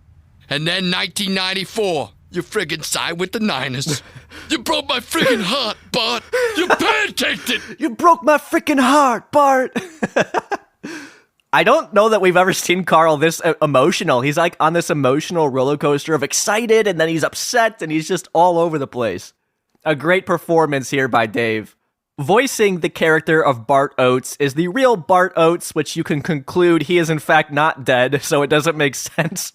And then 1994, you friggin' signed with the Niners. You broke my friggin' heart, Bart. You pancaked it. You broke my freaking heart, Bart. I don't know that we've ever seen Carl this emotional. He's like on this emotional roller coaster of excited, and then he's upset, and he's just all over the place. A great performance here by Dave. Voicing the character of Bart Oates is the real Bart Oates, which you can conclude he is in fact not dead, so it doesn't make sense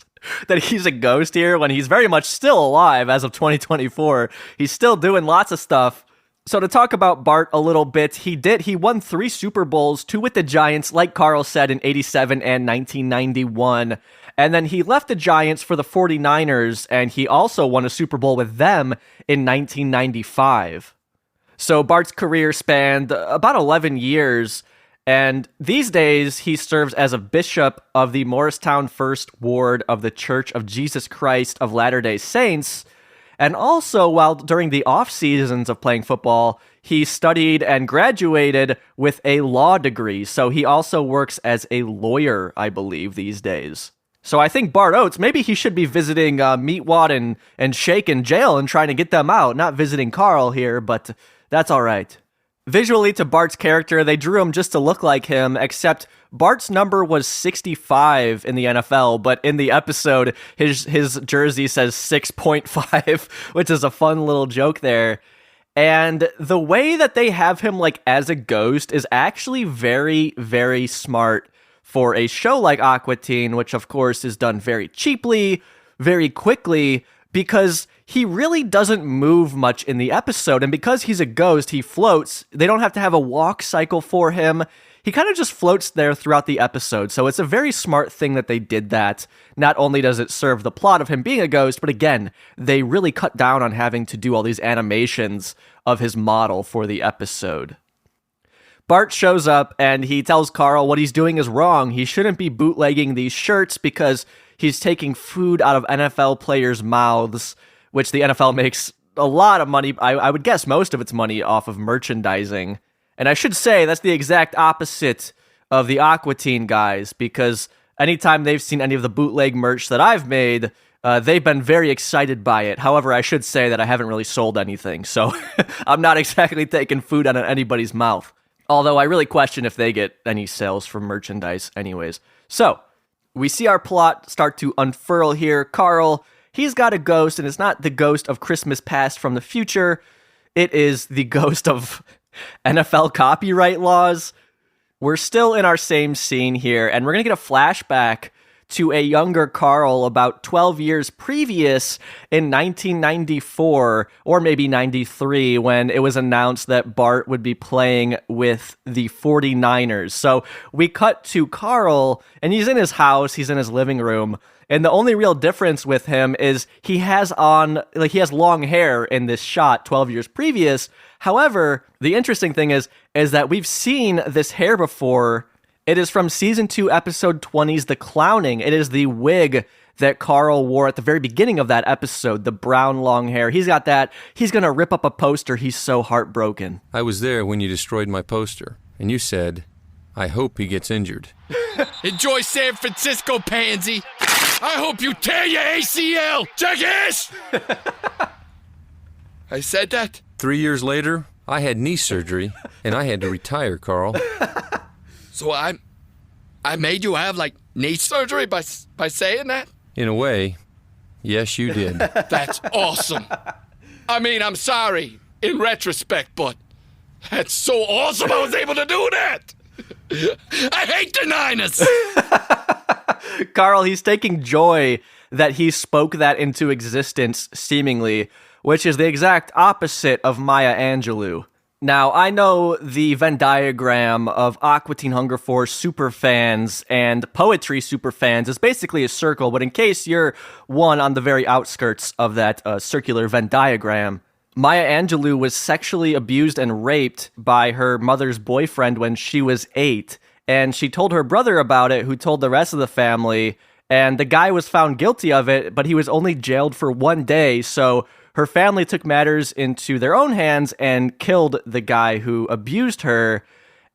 that he's a ghost here when he's very much still alive as of 2024. He's still doing lots of stuff. So to talk about Bart a little bit, he won 3 Super Bowls, 2 with the Giants, like Carl said, in 87 and 1991. And then he left the Giants for the 49ers, and he also won a Super Bowl with them in 1995. So Bart's career spanned about 11 years, and these days he serves as a bishop of the Morristown First Ward of the Church of Jesus Christ of Latter-day Saints. And also, while during the off seasons of playing football, he studied and graduated with a law degree. So he also works as a lawyer, I believe, these days. So I think Bart Oates, maybe he should be visiting Meatwad and Shake in jail and trying to get them out. Not visiting Carl here, but that's all right. Visually, to Bart's character, they drew him just to look like him, except Bart's number was 65 in the NFL, but in the episode, his jersey says 6.5, which is a fun little joke there. And the way that they have him like as a ghost is actually very, very smart for a show like Aqua Teen, which of course is done very cheaply, very quickly, because he really doesn't move much in the episode, and because he's a ghost, he floats. They don't have to have a walk cycle for him. He kind of just floats there throughout the episode, so it's a very smart thing that they did that. Not only does it serve the plot of him being a ghost, but again, they really cut down on having to do all these animations of his model for the episode. Bart shows up, and he tells Carl what he's doing is wrong. He shouldn't be bootlegging these shirts because he's taking food out of NFL players' mouths, which the NFL makes a lot of money. I would guess most of its money off of merchandising. And I should say that's the exact opposite of the Aqua Teen guys, because anytime they've seen any of the bootleg merch that I've made, they've been very excited by it. However, I should say that I haven't really sold anything, so I'm not exactly taking food out of anybody's mouth. Although I really question if they get any sales from merchandise anyways. So, we see our plot start to unfurl here. Carl, he's got a ghost, and it's not the ghost of Christmas past from the future. It is the ghost of NFL copyright laws. We're still in our same scene here, and we're going to get a flashback to a younger Carl about 12 years previous in 1994, or maybe 93, when it was announced that Bart would be playing with the 49ers. So we cut to Carl, and he's in his house, he's in his living room, and the only real difference with him is he has long hair in this shot 12 years previous. However, the interesting thing is that we've seen this hair before. It is from Season 2, Episode 20's The Clowning. It is the wig that Carl wore at the very beginning of that episode, the brown long hair. He's got that. He's going to rip up a poster. He's so heartbroken. I was there when you destroyed my poster, and you said, I hope he gets injured. Enjoy San Francisco, pansy. I hope you tear your ACL, jackass! I said that? 3 years later, I had knee surgery, and I had to retire, Carl. So I made you have, like, knee surgery by saying that? In a way, yes, you did. That's awesome. I mean, I'm sorry in retrospect, but that's so awesome I was able to do that. I hate the Niners. Carl, he's taking joy that he spoke that into existence, seemingly, which is the exact opposite of Maya Angelou. Now, I know the Venn diagram of Aqua Teen Hunger Force superfans and poetry superfans is basically a circle, but in case you're one on the very outskirts of that circular Venn diagram, Maya Angelou was sexually abused and raped by her mother's boyfriend when she was 8, and she told her brother about it, who told the rest of the family, and the guy was found guilty of it, but he was only jailed for 1 day, so her family took matters into their own hands and killed the guy who abused her,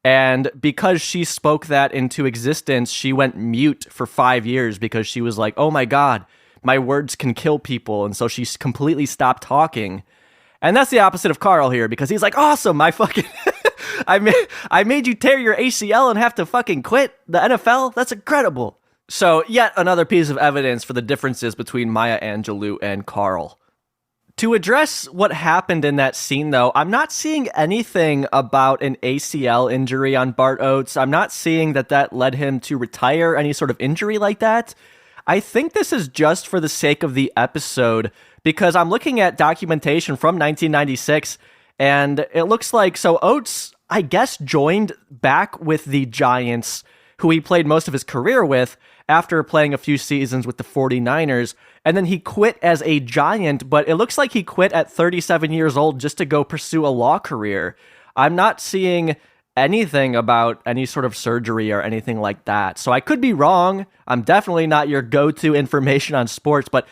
and because she spoke that into existence, she went mute for 5 years because she was like, oh my god, my words can kill people, and so she completely stopped talking. And that's the opposite of Carl here, because he's like, awesome, I fucking, I made you tear your ACL and have to fucking quit the NFL? That's incredible. So, yet another piece of evidence for the differences between Maya Angelou and Carl. To address what happened in that scene, though, I'm not seeing anything about an ACL injury on Bart Oates. I'm not seeing that led him to retire, any sort of injury like that. I think this is just for the sake of the episode, because I'm looking at documentation from 1996, and it looks like, so Oates, I guess, joined back with the Giants, who he played most of his career with, after playing a few seasons with the 49ers, and then he quit as a Giant, but it looks like he quit at 37 years old just to go pursue a law career. I'm not seeing anything about any sort of surgery or anything like that, so I could be wrong. I'm definitely not your go-to information on sports, but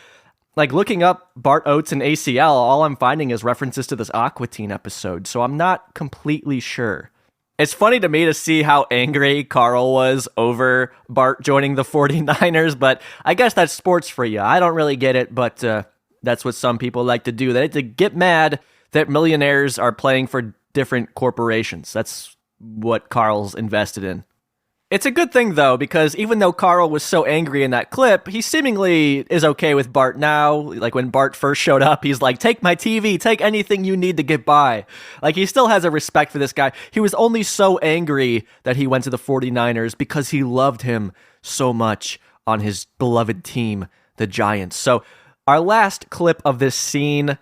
like looking up Bart Oates and ACL, all I'm finding is references to this Aqua Teen episode, so I'm not completely sure. It's funny to me to see how angry Carl was over Bart joining the 49ers, but I guess that's sports for you. I don't really get it, but that's what some people like to do. They like to get mad that millionaires are playing for different corporations. That's what Carl's invested in. It's a good thing, though, because even though Carl was so angry in that clip, he seemingly is okay with Bart now. Like, when Bart first showed up, he's like, take my TV, take anything you need to get by. Like, he still has a respect for this guy. He was only so angry that he went to the 49ers because he loved him so much on his beloved team, the Giants. So, our last clip of this scene,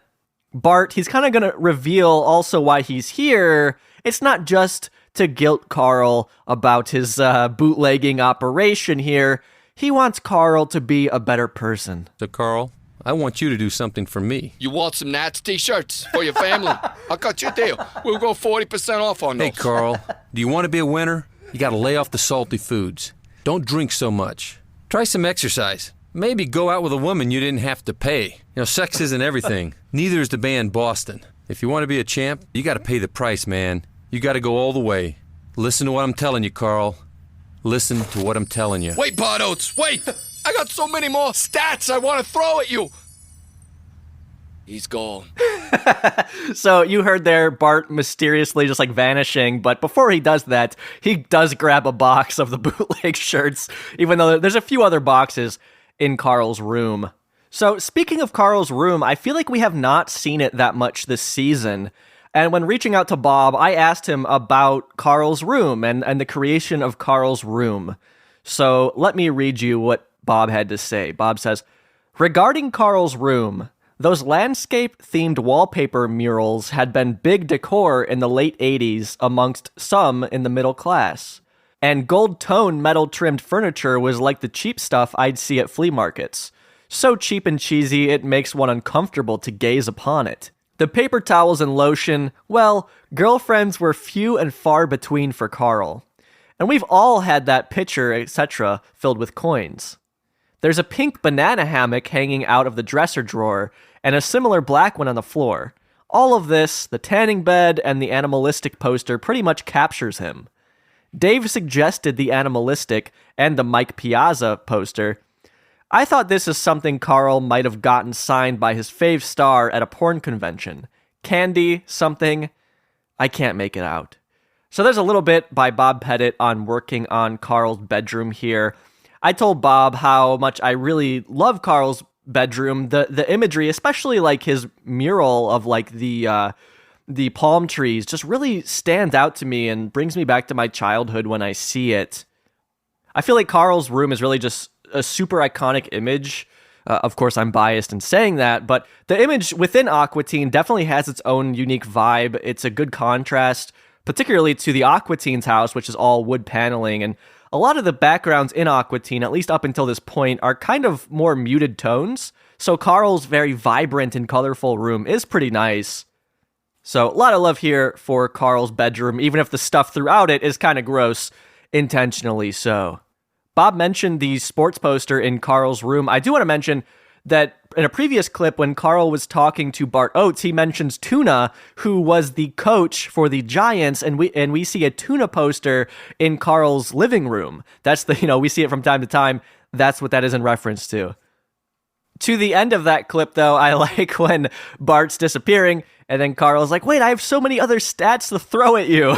Bart, he's kind of going to reveal also why he's here. It's not just to guilt Carl about his bootlegging operation here. He wants Carl to be a better person. So, Carl, I want you to do something for me. You want some Nats t-shirts for your family? I'll cut you a deal. We'll go 40% off on those. Hey, Carl, do you want to be a winner? You got to lay off the salty foods. Don't drink so much. Try some exercise. Maybe go out with a woman you didn't have to pay. You know, sex isn't everything. Neither is the band Boston. If you want to be a champ, you got to pay the price, man. You got to go all the way. Listen to what I'm telling you, Carl. Listen to what I'm telling you. Wait, Bart Oates, wait! I got so many more stats I want to throw at you. He's gone. So you heard there Bart mysteriously just like vanishing, but before he does that, he does grab a box of the bootleg shirts, even though there's a few other boxes in Carl's room. So speaking of Carl's room, I feel like we have not seen it that much this season. And when reaching out to Bob, I asked him about Carl's room and the creation of Carl's room. So let me read you what Bob had to say. Bob says, regarding Carl's room, those landscape-themed wallpaper murals had been big decor in the late 80s amongst some in the middle class. And gold-tone metal-trimmed furniture was like the cheap stuff I'd see at flea markets. So cheap and cheesy, it makes one uncomfortable to gaze upon it. The paper towels and lotion, well, girlfriends were few and far between for Carl. And we've all had that pitcher, etc., filled with coins. There's a pink banana hammock hanging out of the dresser drawer, and a similar black one on the floor. All of this, the tanning bed and the animalistic poster, pretty much captures him. Dave suggested the animalistic and the Mike Piazza poster. I thought this is something Carl might have gotten signed by his fave star at a porn convention. Candy, something. I can't make it out. So there's a little bit by Bob Pettit on working on Carl's bedroom here. I told Bob how much I really love Carl's bedroom. The imagery, especially like his mural of like the palm trees, just really stands out to me and brings me back to my childhood when I see it. I feel like Carl's room is really just a super iconic image. Of course, I'm biased in saying that, but the image within Aqua Teen definitely has its own unique vibe. It's a good contrast, particularly to the Aqua Teen's house, which is all wood paneling, and a lot of the backgrounds in Aqua Teen, at least up until this point, are kind of more muted tones, so Carl's very vibrant and colorful room is pretty nice. So a lot of love here for Carl's bedroom, even if the stuff throughout it is kind of gross, intentionally so. Bob mentioned the sports poster in Carl's room. I do want to mention that in a previous clip, when Carl was talking to Bart Oates, he mentions Tuna, who was the coach for the Giants, and we see a Tuna poster in Carl's living room. That's we see it from time to time. That's what that is in reference to. To the end of that clip, though, I like when Bart's disappearing, and then Carl's like, wait, I have so many other stats to throw at you.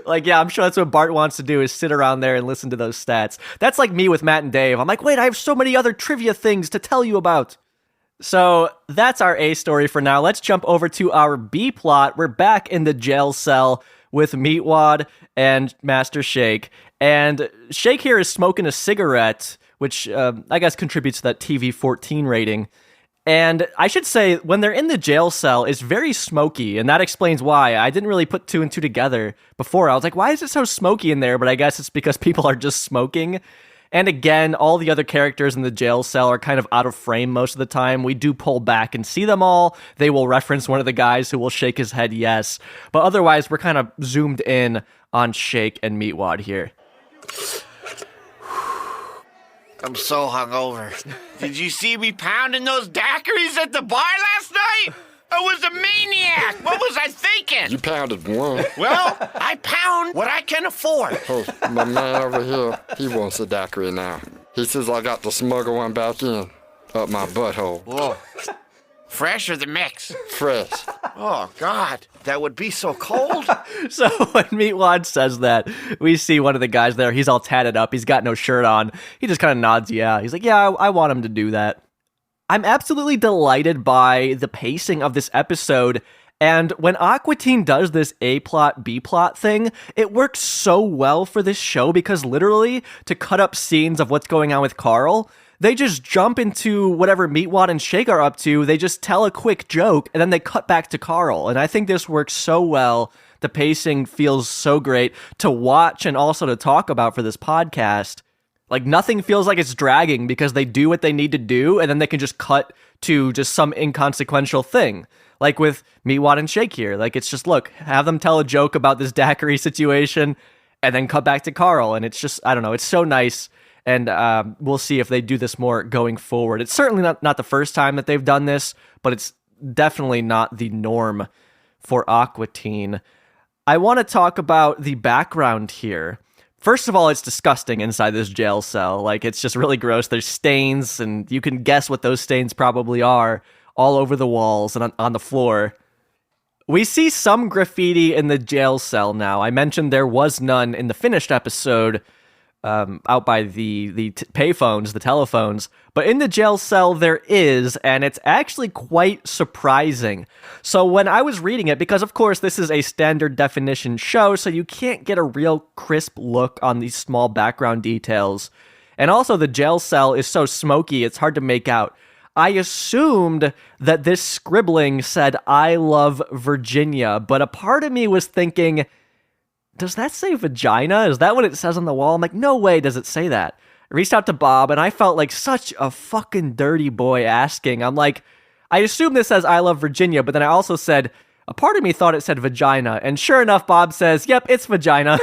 Like, yeah, I'm sure that's what Bart wants to do, is sit around there and listen to those stats. That's like me with Matt and Dave. I'm like, wait, I have so many other trivia things to tell you about. So that's our A story for now. Let's jump over to our B plot. We're back in the jail cell with Meatwad and Master Shake. And Shake here is smoking a cigarette, which I guess contributes to that TV 14 rating. And I should say, when they're in the jail cell, it's very smoky, and that explains why. I didn't really put two and two together before. I was like, why is it so smoky in there? But I guess it's because people are just smoking. And again, all the other characters in the jail cell are kind of out of frame most of the time. We do pull back and see them all. They will reference one of the guys who will shake his head yes. But otherwise, we're kind of zoomed in on Shake and Meatwad here. I'm so hungover. Did you see me pounding those daiquiris at the bar last night? I was a maniac. What was I thinking? You pounded one. Well, I pound what I can afford. Oh, my man over here, he wants a daiquiri now. He says I got to smuggle one back in, up my butthole. Whoa. Fresh or the mix? Fresh. Oh, God. That would be so cold. So when Meatwad says that, we see one of the guys there. He's all tatted up. He's got no shirt on. He just kind of nods yeah. He's like, yeah, I want him to do that. I'm absolutely delighted by the pacing of this episode. And when Aqua Teen does this A-plot, B-plot thing, it works so well for this show because literally, to cut up scenes of what's going on with Carl, they just jump into whatever Meatwad and Shake are up to, they just tell a quick joke, and then they cut back to Carl. And I think this works so well. The pacing feels so great to watch and also to talk about for this podcast. Like, nothing feels like it's dragging because they do what they need to do, and then they can just cut to just some inconsequential thing. Like with Meatwad and Shake here. Like, it's just, look, have them tell a joke about this daiquiri situation, and then cut back to Carl. And it's just, I don't know, it's so nice. And we'll see if they do this more going forward. It's certainly not the first time that they've done this, but it's definitely not the norm for Aqua Teen. I want to talk about the background here. First of all, it's disgusting inside this jail cell. Like, it's just really gross. There's stains, and you can guess what those stains probably are, all over the walls and on the floor. We see some graffiti in the jail cell now. I mentioned there was none in the finished episode, out by the payphones, the telephones. But in the jail cell, there is, and it's actually quite surprising. So when I was reading it, because of course this is a standard definition show, so you can't get a real crisp look on these small background details. And also the jail cell is so smoky, it's hard to make out. I assumed that this scribbling said, "I love Virginia," but a part of me was thinking, does that say vagina? Is that what it says on the wall? I'm like, no way does it say that. I reached out to Bob, and I felt like such a fucking dirty boy asking. I'm like, I assume this says "I love Virginia," but then I also said, a part of me thought it said vagina. And sure enough, Bob says, yep, it's vagina.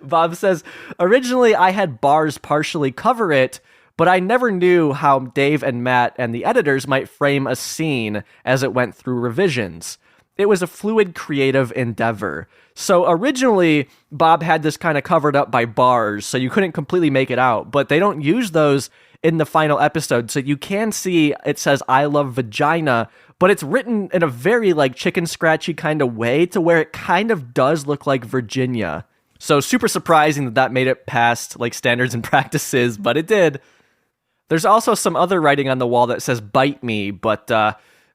Bob says, originally I had bars partially cover it, but I never knew how Dave and Matt and the editors might frame a scene as it went through revisions. It was a fluid creative endeavor. So originally, Bob had this kind of covered up by bars, so you couldn't completely make it out, but they don't use those in the final episode, so you can see it says "I love vagina," but it's written in a very like chicken scratchy kind of way to where it kind of does look like Virginia. So super surprising that made it past like standards and practices, but it did. There's also some other writing on the wall that says "bite me," but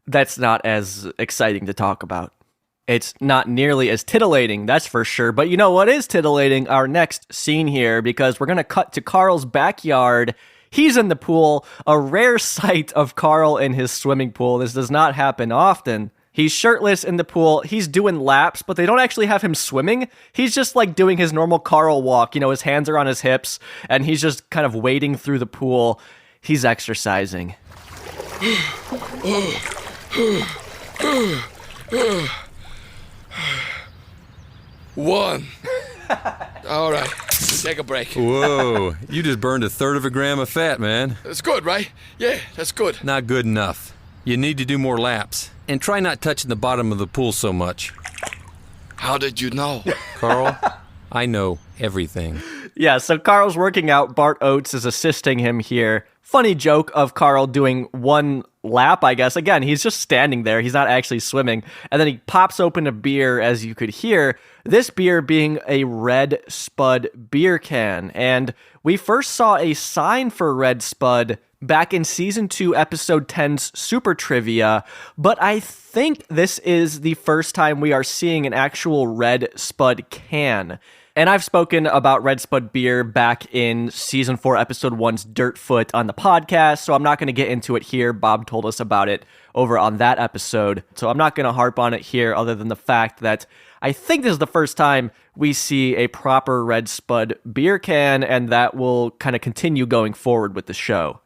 that's not as exciting to talk about. It's not nearly as titillating, that's for sure. But you know what is titillating? Our next scene here, because we're going to cut to Carl's backyard. He's in the pool, a rare sight of Carl in his swimming pool. This does not happen often. He's shirtless in the pool. He's doing laps, but they don't actually have him swimming. He's just like doing his normal Carl walk. You know, his hands are on his hips, and he's just kind of wading through the pool. He's exercising. One. All right, take a break. Whoa, you just burned 1/3 of a gram of fat, man. That's good, right? Yeah, that's good. Not good enough. You need to do more laps. And try not touching the bottom of the pool so much. How did you know? Carl, I know everything. Yeah, so Carl's working out. Bart Oates is assisting him here. Funny joke of Carl doing one lap, I guess. Again, he's just standing there. He's not actually swimming. And then he pops open a beer, as you could hear. This beer being a Red Spud beer can. And we first saw a sign for Red Spud back in Season 2, Episode 10's Super Trivia. But I think this is the first time we are seeing an actual Red Spud can. And I've spoken about Red Spud beer back in Season 4, Episode 1's Dirtfoot on the podcast, so I'm not going to get into it here. Bob told us about it over on that episode, so I'm not going to harp on it here other than the fact that I think this is the first time we see a proper Red Spud beer can, and that will kind of continue going forward with the show.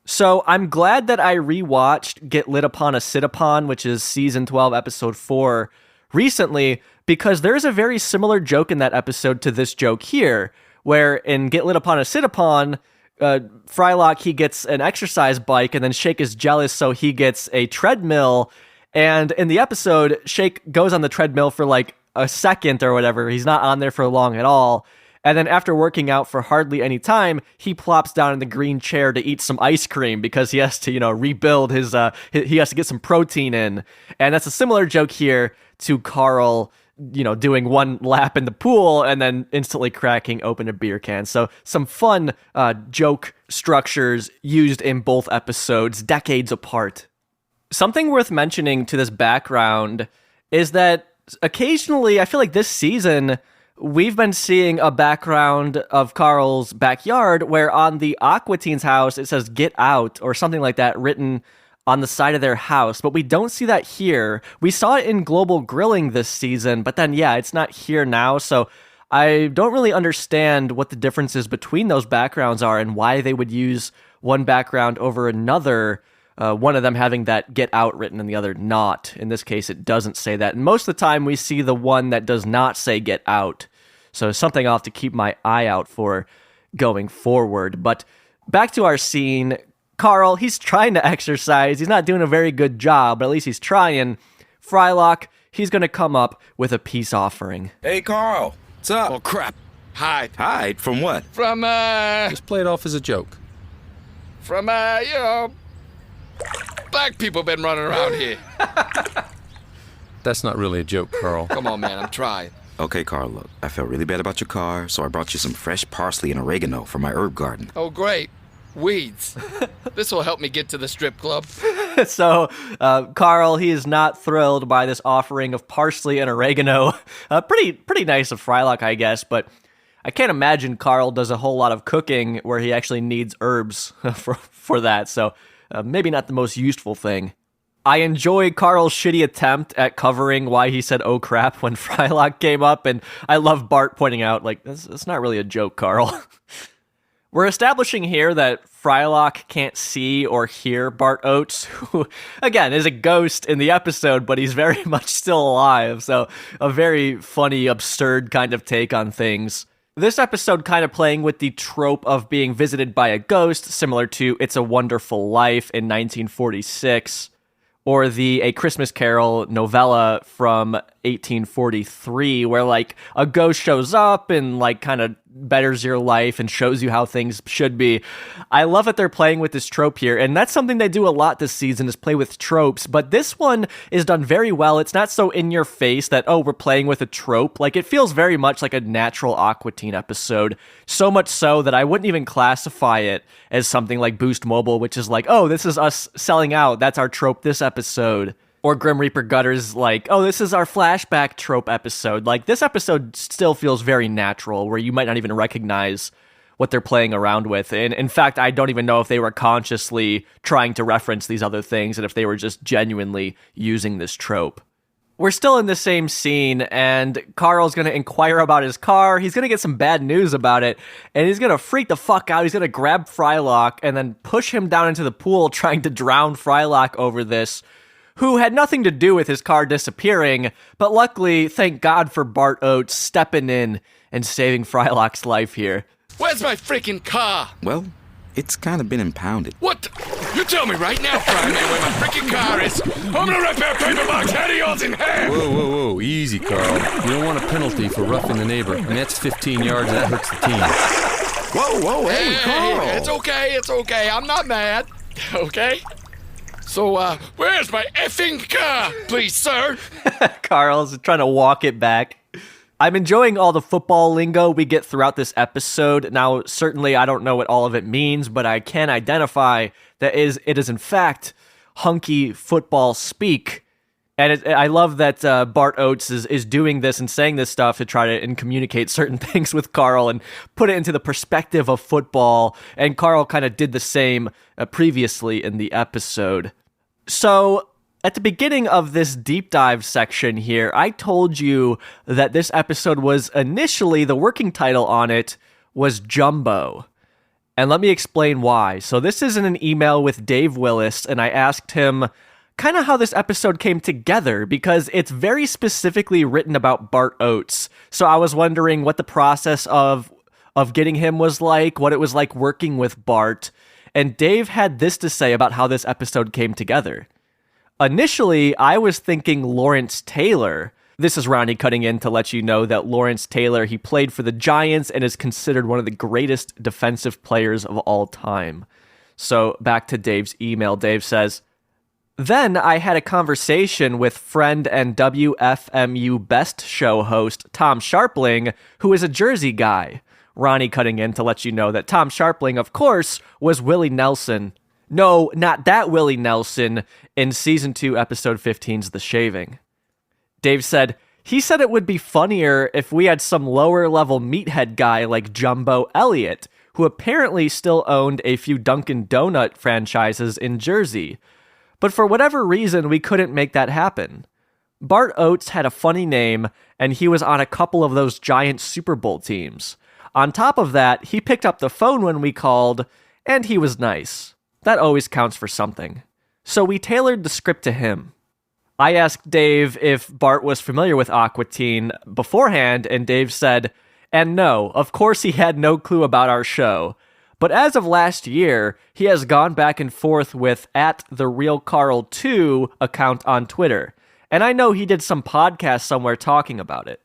So I'm glad that I rewatched Get Lit Upon a Sit Upon, which is Season 12, Episode 4, recently, because there's a very similar joke in that episode to this joke here, where in Get Lit Upon a Sit Upon, Frylock, he gets an exercise bike, and then Shake is jealous, so he gets a treadmill, and in the episode, Shake goes on the treadmill for like a second or whatever. He's not on there for long at all. And then after working out for hardly any time, he plops down in the green chair to eat some ice cream because he has to, rebuild his, he has to get some protein in. And that's a similar joke here to Carl, doing one lap in the pool and then instantly cracking open a beer can. So some fun joke structures used in both episodes, decades apart. Something worth mentioning to this background is that occasionally, I feel like this season, we've been seeing a background of Carl's backyard where on the Aqua Teen's house, it says "Get Out" or something like that written on the side of their house, but we don't see that here. We saw it in Global Grilling this season, but then, it's not here now, so I don't really understand what the differences between those backgrounds are and why they would use one background over another, one of them having that "Get Out" written and the other not. In this case, it doesn't say that. And most of the time, we see the one that does not say "Get Out." So something I'll have to keep my eye out for going forward. But back to our scene. Carl, he's trying to exercise. He's not doing a very good job, but at least he's trying. Frylock, he's going to come up with a peace offering. Hey, Carl. What's up? Oh, crap. Hide. Hide? From what? From, Just play it off as a joke. From, black people been running around here. That's not really a joke, Carl. Come on, man, I'm trying. Okay, Carl, look. I felt really bad about your car, so I brought you some fresh parsley and oregano from my herb garden. Oh, great. Weeds. This will help me get to the strip club. So, Carl, he is not thrilled by this offering of parsley and oregano. Pretty nice of Frylock, I guess, but I can't imagine Carl does a whole lot of cooking where he actually needs herbs for that, so maybe not the most useful thing. I enjoy Carl's shitty attempt at covering why he said "oh crap" when Frylock came up, and I love Bart pointing out, that's not really a joke, Carl. We're establishing here that Frylock can't see or hear Bart Oates, who, again, is a ghost in the episode, but he's very much still alive, so a very funny, absurd kind of take on things. This episode kind of playing with the trope of being visited by a ghost, similar to It's a Wonderful Life in 1946, or the A Christmas Carol novella from 1843, where, a ghost shows up and, kind of betters your life and shows you how things should be. I love that they're playing with this trope here, and that's something they do a lot this season, is play with tropes, but this one is done very well. It's not so in your face that, we're playing with a trope. It feels very much like a natural Aqua Teen episode, so much so that I wouldn't even classify it as something like Boost Mobile, which is this is us selling out, that's our trope this episode. Or Grim Reaper Gutter's this is our flashback trope episode. This episode still feels very natural, where you might not even recognize what they're playing around with. And in fact, I don't even know if they were consciously trying to reference these other things and if they were just genuinely using this trope. We're still in the same scene, and Carl's going to inquire about his car. He's going to get some bad news about it, and he's going to freak the fuck out. He's going to grab Frylock and then push him down into the pool, trying to drown Frylock over this, who had nothing to do with his car disappearing, but luckily, thank God for Bart Oates stepping in and saving Frylock's life here. Where's my freaking car? Well, it's kind of been impounded. What? You tell me right now, Fryman, where my freaking car is. I'm gonna rip that paper box head of yours in half. Whoa. Easy, Carl. You don't want a penalty for roughing the neighbor. And that's 15 yards. That hurts the team. Whoa, hey, Carl. It's okay. I'm not mad. Okay? So, where's my effing car, please, sir? Carl's trying to walk it back. I'm enjoying all the football lingo we get throughout this episode. Now, certainly I don't know what all of it means, but I can identify that it is in fact hunky football speak. And I love that Bart Oates is doing this and saying this stuff to try to communicate certain things with Carl and put it into the perspective of football. And Carl kind of did the same previously in the episode. So at the beginning of this deep dive section here, I told you that this episode was initially, the working title on it was Jumbo. And let me explain why. So this is in an email with Dave Willis, and I asked him kind of how this episode came together, because it's very specifically written about Bart Oates. So I was wondering what the process of getting him was like, what it was like working with Bart. And Dave had this to say about how this episode came together. Initially, I was thinking Lawrence Taylor. This is Ronnie cutting in to let you know that Lawrence Taylor, he played for the Giants and is considered one of the greatest defensive players of all time. So back to Dave's email. Dave says, "Then I had a conversation with friend and WFMU Best Show host Tom Sharpling, who is a Jersey guy." Ronnie cutting in to let you know that Tom Sharpling, of course, was Willie Nelson. No, not that Willie Nelson in Season 2, Episode 15's The Shaving. Dave said, he said it would be funnier if we had some lower-level meathead guy like Jumbo Elliott, who apparently still owned a few Dunkin' Donut franchises in Jersey. But for whatever reason, we couldn't make that happen. Bart Oates had a funny name, and he was on a couple of those giant Super Bowl teams. On top of that, he picked up the phone when we called, and he was nice. That always counts for something. So we tailored the script to him. I asked Dave if Bart was familiar with Aqua Teen beforehand, and Dave said, and no, of course he had no clue about our show. But as of last year, he has gone back and forth with @TheRealCarl2 account on Twitter. And I know he did some podcast somewhere talking about it.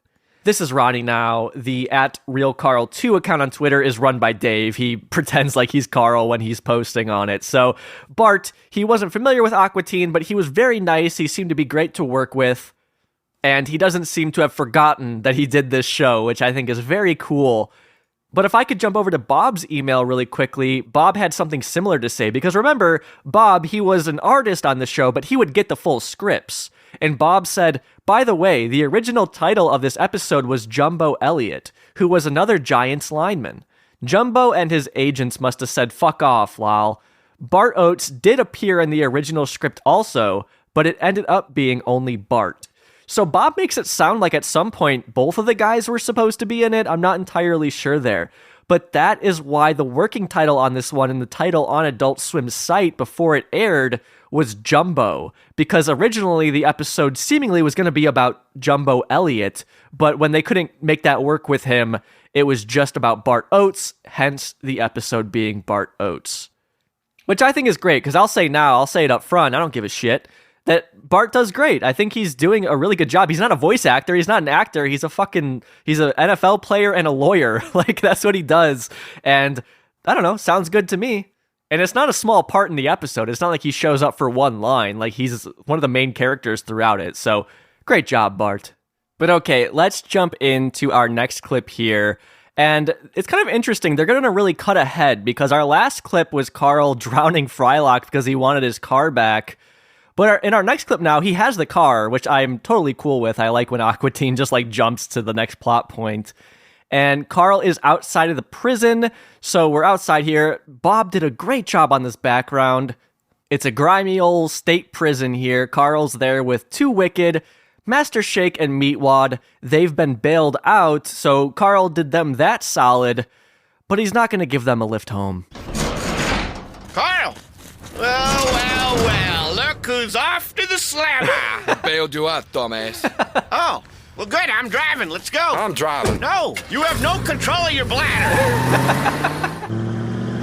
This is Ronnie now. The @RealCarl2 account on Twitter is run by Dave. He pretends like he's Carl when he's posting on it. So Bart, he wasn't familiar with Aqua Teen, but he was very nice. He seemed to be great to work with. And he doesn't seem to have forgotten that he did this show, which I think is very cool. But if I could jump over to Bob's email really quickly, Bob had something similar to say. Because remember, Bob, he was an artist on the show, but he would get the full scripts. And Bob said, by the way, the original title of this episode was Jumbo Elliott, who was another Giants lineman. Jumbo and his agents must have said, fuck off, lol. Bart Oates did appear in the original script also, but it ended up being only Bart. So Bob makes it sound like at some point both of the guys were supposed to be in it. I'm not entirely sure there. But that is why the working title on this one and the title on Adult Swim's site before it aired was Jumbo, because originally the episode seemingly was going to be about Jumbo Elliott, but when they couldn't make that work with him, it was just about Bart Oates, hence the episode being Bart Oates. Which I think is great, because I'll say it up front, I don't give a shit, that Bart does great. I think he's doing a really good job. He's not a voice actor, he's not an actor, he's an NFL player and a lawyer. Like, that's what he does, and I don't know, sounds good to me. And it's not a small part in the episode. It's not like he shows up for one line. Like, he's one of the main characters throughout it. So, great job, Bart. But okay, let's jump into our next clip here. And it's kind of interesting. They're going to really cut ahead because our last clip was Carl drowning Frylock because he wanted his car back. But in our next clip now, he has the car, which I'm totally cool with. I like when Aqua Teen just like jumps to the next plot point. And Carl is outside of the prison, so we're outside here. Bob did a great job on this background. It's a grimy old state prison here. Carl's there with Too Wicked, Master Shake, and Meatwad. They've been bailed out, so Carl did them that solid, but he's not going to give them a lift home. Carl! Well, look look who's off to the slammer. Bailed you out, dumbass. Oh, well, good. I'm driving. Let's go. I'm driving. No, you have no control of your bladder.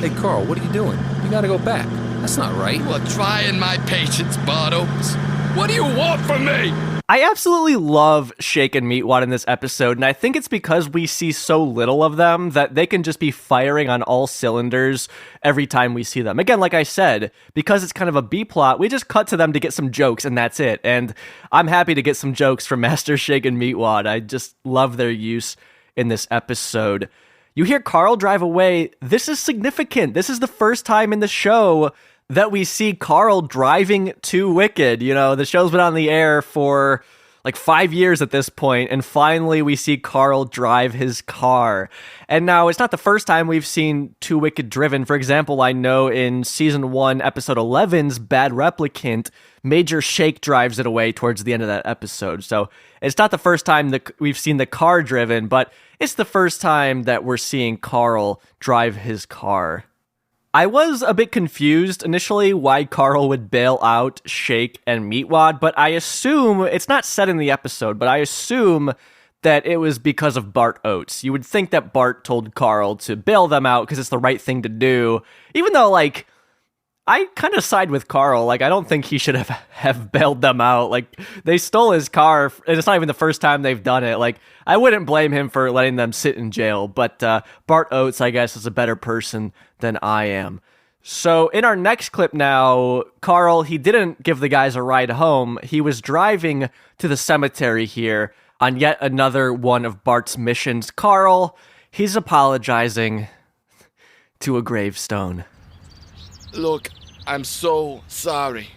Hey, Carl, what are you doing? You gotta go back. That's not right. You are trying my patience, Bart Oates. What do you want from me? I absolutely love Shake and Meatwad in this episode, and I think it's because we see so little of them that they can just be firing on all cylinders every time we see them. Again, like I said, because it's kind of a B-plot, we just cut to them to get some jokes, and that's it. And I'm happy to get some jokes from Master Shake and Meatwad. I just love their use in this episode. You hear Carl drive away. This is significant. This is the first time in the show that we see Carl driving to Wicked. You know, the show's been on the air for like 5 years at this point, and finally we see Carl drive his car. And now, it's not the first time we've seen Too Wicked driven. For example, I know in Season 1, Episode 11's Bad Replicant, Major Shake drives it away towards the end of that episode. So it's not the first time that we've seen the car driven, but it's the first time that we're seeing Carl drive his car. I was a bit confused initially why Carl would bail out Shake and Meatwad, but I assume, it's not said in the episode, but I assume that it was because of Bart Oates. You would think that Bart told Carl to bail them out because it's the right thing to do, even though, like, I kind of side with Carl. Like, I don't think he should have bailed them out. Like, they stole his car, and it's not even the first time they've done it. Like, I wouldn't blame him for letting them sit in jail, but Bart Oates, I guess, is a better person than I am. So, in our next clip now, Carl, he didn't give the guys a ride home. He was driving to the cemetery here on yet another one of Bart's missions. Carl, he's apologizing to a gravestone. Look, I'm so sorry.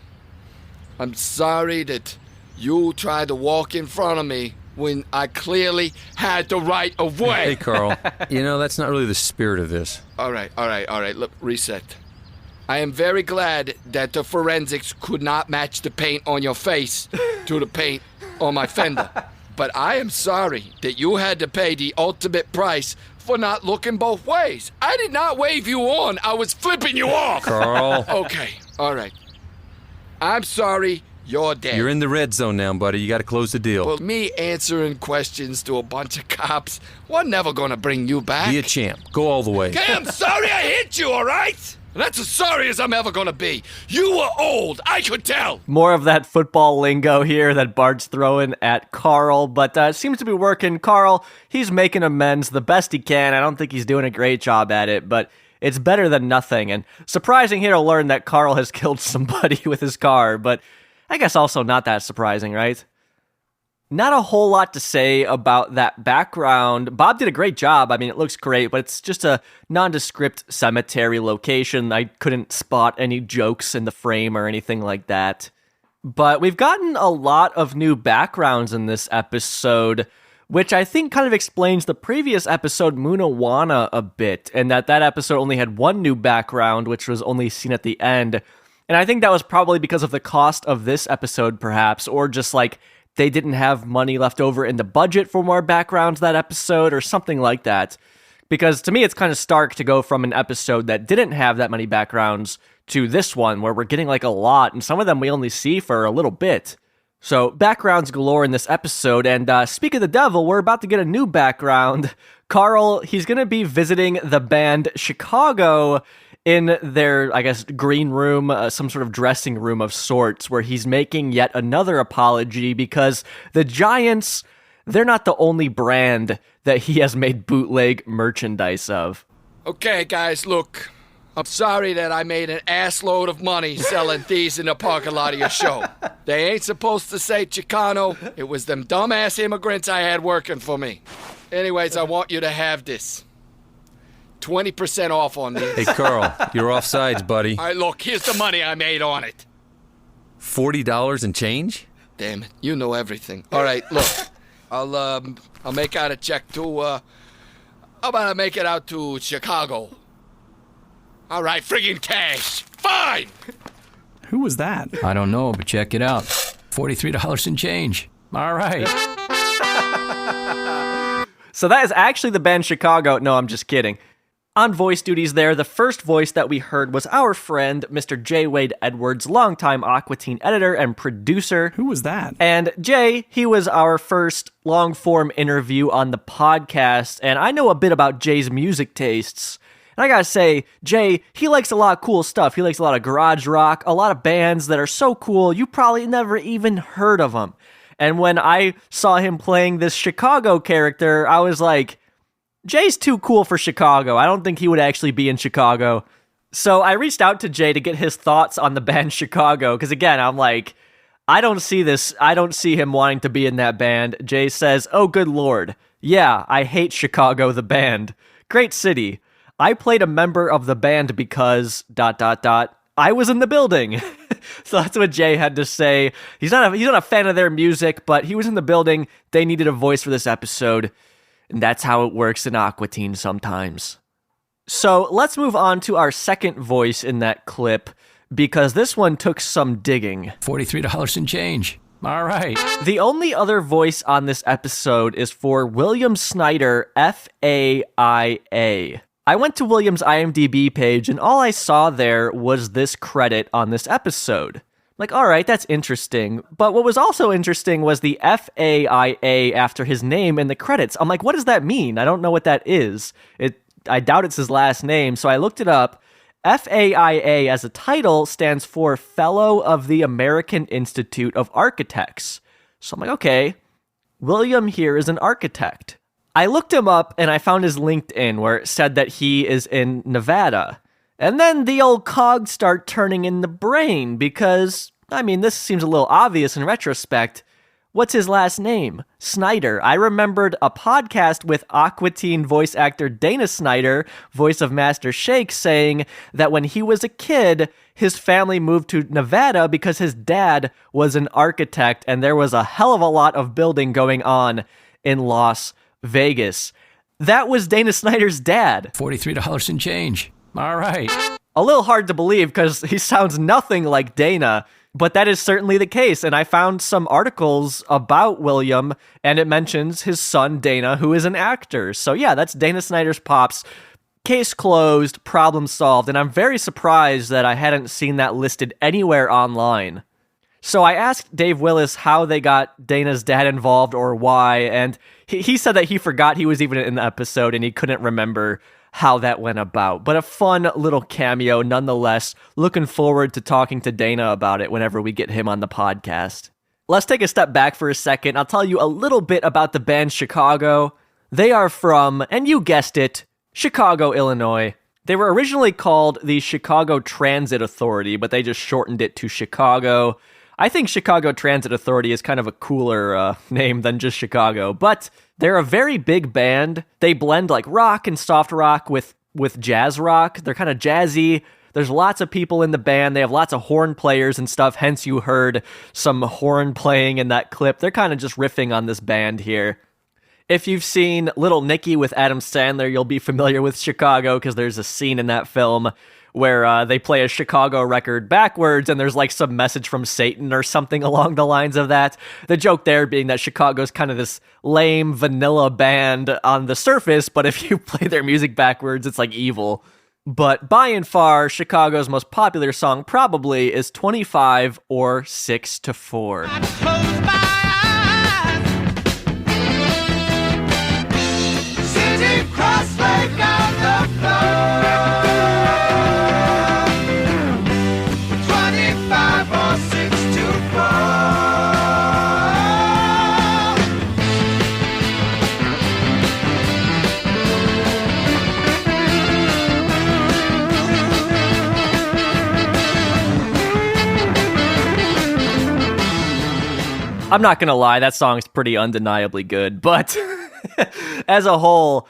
I'm sorry that you tried to walk in front of me when I clearly had the right of way. Hey, Carl, you know, that's not really the spirit of this. All right. Look, reset. I am very glad that the forensics could not match the paint on your face to the paint on my fender. But I am sorry that you had to pay the ultimate price for not looking both ways. I did not wave you on. I was flipping you off. Carl. Okay, all right. I'm sorry, you're dead. You're in the red zone now, buddy. You got to close the deal. Well, me answering questions to a bunch of cops, we're never gonna bring you back. Be a champ. Go all the way. Okay, I'm sorry I hit you, all right? That's as sorry as I'm ever gonna be. You were old, I could tell. More of that football lingo here that Bart's throwing at Carl, but it seems to be working. Carl, he's making amends the best he can. I don't think he's doing a great job at it, but it's better than nothing. And surprising here to learn that Carl has killed somebody with his car, but I guess also not that surprising, right? Not a whole lot to say about that background. Bob did a great job. I mean, it looks great, but it's just a nondescript cemetery location. I couldn't spot any jokes in the frame or anything like that. But we've gotten a lot of new backgrounds in this episode, which I think kind of explains the previous episode, Moonawana, a bit, and that episode only had one new background, which was only seen at the end. And I think that was probably because of the cost of this episode, perhaps, or just like they didn't have money left over in the budget for more backgrounds that episode or something like that. Because to me, it's kind of stark to go from an episode that didn't have that many backgrounds to this one where we're getting like a lot, and some of them we only see for a little bit. So backgrounds galore in this episode, and speak of the devil, we're about to get a new background. Carl, he's going to be visiting the band Chicago in their, I guess, green room, some sort of dressing room of sorts, where he's making yet another apology because the Giants, they're not the only brand that he has made bootleg merchandise of. Okay, guys, look. I'm sorry that I made an assload of money selling these in the parking lot of your show. They ain't supposed to say Chicano. It was them dumbass immigrants I had working for me. Anyways, I want you to have this. 20% off on these. Hey, Carl, you're offsides, buddy. All right, look, here's the money I made on it. $40 and change? Damn it, you know everything. All right, look, I'll make out a check to, how about I make it out to Chicago? All right, friggin' cash. Fine! Who was that? I don't know, but check it out. $43 and change. All right. So that is actually the band Chicago. No, I'm just kidding. On voice duties there, the first voice that we heard was our friend, Mr. J. Wade Edwards, longtime Aqua Teen editor and producer. Who was that? And Jay, he was our first long-form interview on the podcast, and I know a bit about Jay's music tastes. And I gotta say, Jay, he likes a lot of cool stuff. He likes a lot of garage rock, a lot of bands that are so cool, you probably never even heard of them. And when I saw him playing this Chicago character, I was like, Jay's too cool for Chicago. I don't think he would actually be in Chicago. So I reached out to Jay to get his thoughts on the band Chicago, because again, I'm like, I don't see him wanting to be in that band. Jay says, oh good lord, yeah, I hate Chicago the band. Great city. I played a member of the band because ... I was in the building. So that's what Jay had to say. He's not a fan of their music, but he was in the building. They needed a voice for this episode. And that's how it works in Aqua Teen sometimes. So let's move on to our second voice in that clip, because this one took some digging. $43 and change. All right. The only other voice on this episode is for William Snyder, FAIA. I went to William's IMDb page, and all I saw there was this credit on this episode. Like, all right, that's interesting. But what was also interesting was the FAIA after his name in the credits. I'm like, what does that mean? I don't know what that is. I doubt it's his last name, so I looked it up. FAIA as a title stands for Fellow of the American Institute of Architects. So I'm like, okay, William here is an architect. I looked him up and I found his LinkedIn where it said that he is in Nevada. And then the old cogs start turning in the brain because, this seems a little obvious in retrospect. What's his last name? Snyder. I remembered a podcast with Aqua Teen voice actor Dana Snyder, voice of Master Shake, saying that when he was a kid, his family moved to Nevada because his dad was an architect and there was a hell of a lot of building going on in Las Vegas. That was Dana Snyder's dad. $43 and change. All right. A little hard to believe because he sounds nothing like Dana, but that is certainly the case. And I found some articles about William, and it mentions his son Dana, who is an actor. So yeah, that's Dana Snyder's pops. Case closed, problem solved, and I'm very surprised that I hadn't seen that listed anywhere online. So I asked Dave Willis how they got Dana's dad involved or why, and he said that he forgot he was even in the episode and he couldn't remember how that went about. But a fun little cameo nonetheless. Looking forward to talking to Dana about it whenever we get him on the podcast. Let's take a step back for a second. I'll tell you a little bit about the band Chicago. They are from, and you guessed it, Chicago, Illinois. They were originally called the Chicago Transit Authority, but they just shortened it to Chicago. I think Chicago Transit Authority is kind of a cooler name than just Chicago, but they're a very big band. They blend like rock and soft rock with jazz rock. They're kind of jazzy. There's lots of people in the band. They have lots of horn players and stuff, hence you heard some horn playing in that clip. They're kind of just riffing on this band here. If you've seen Little Nicky with Adam Sandler, you'll be familiar with Chicago because there's a scene in that film where they play a Chicago record backwards and there's like some message from Satan or something along the lines of that. The joke there being that Chicago's kind of this lame vanilla band on the surface, but if you play their music backwards, it's like evil. But by and far, Chicago's most popular song probably is 25 or 6 to 4. I'm not gonna lie, that song's pretty undeniably good, but as a whole,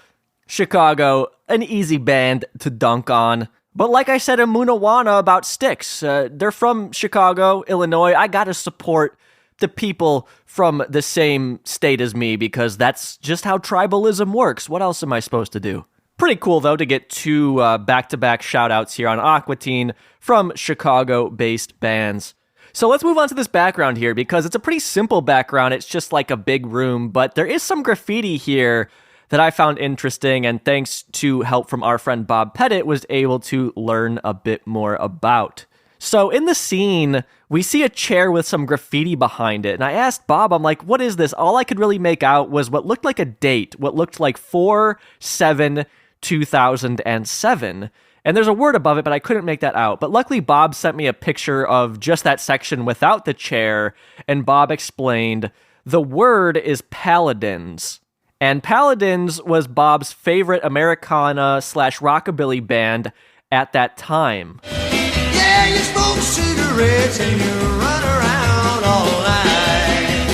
Chicago, an easy band to dunk on. But like I said in Munawana about Styx, they're from Chicago, Illinois. I gotta support the people from the same state as me because that's just how tribalism works. What else am I supposed to do? Pretty cool, though, to get two back-to-back shout-outs here on Aqua Teen from Chicago-based bands. So let's move on to this background here because it's a pretty simple background. It's just like a big room, but there is some graffiti here that I found interesting, and thanks to help from our friend Bob Pettit, was able to learn a bit more about. So in the scene, we see a chair with some graffiti behind it, and I asked Bob, I'm like, what is this? All I could really make out was what looked like a date, what looked like 4/7/2007. And there's a word above it, but I couldn't make that out. But luckily, Bob sent me a picture of just that section without the chair, and Bob explained the word is Paladins. And Paladins was Bob's favorite Americana/rockabilly band at that time. Yeah, you smoke cigarettes and you run around all night.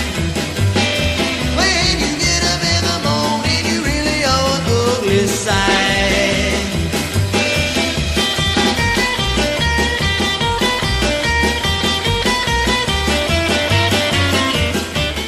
When you get up in the morning, you really are an ugly sight.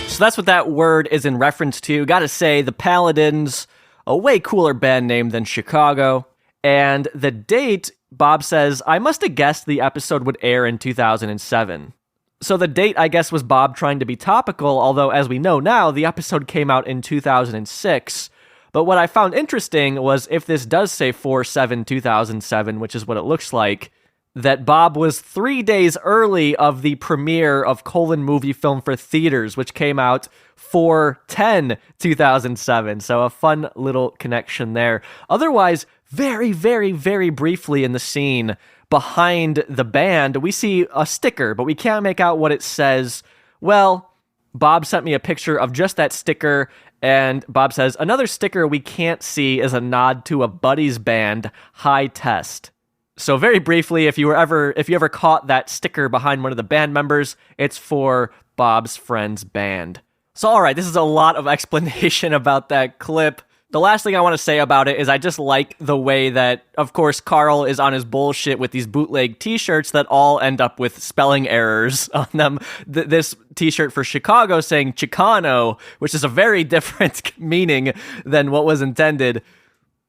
So that's what that word is in reference to. Gotta say, the Paladins, a way cooler band name than Chicago. And the date, Bob says, I must have guessed the episode would air in 2007. So the date, I guess, was Bob trying to be topical, although as we know now, the episode came out in 2006. But what I found interesting was if this does say 4/7/2007, which is what it looks like, that Bob was 3 days early of the premiere of Movie Film for Theaters, which came out 4/10/2007. So a fun little connection there. Otherwise, very, very, very briefly in the scene behind the band, we see a sticker, but we can't make out what it says. Well, Bob sent me a picture of just that sticker, and Bob says, another sticker we can't see is a nod to a buddy's band, High Test. So very briefly, if you ever caught that sticker behind one of the band members, it's for Bob's friend's band. So all right, this is a lot of explanation about that clip. The last thing I want to say about it is I just like the way that, of course, Carl is on his bullshit with these bootleg t-shirts that all end up with spelling errors on them. This t-shirt for Chicago saying Chicano, which is a very different meaning than what was intended.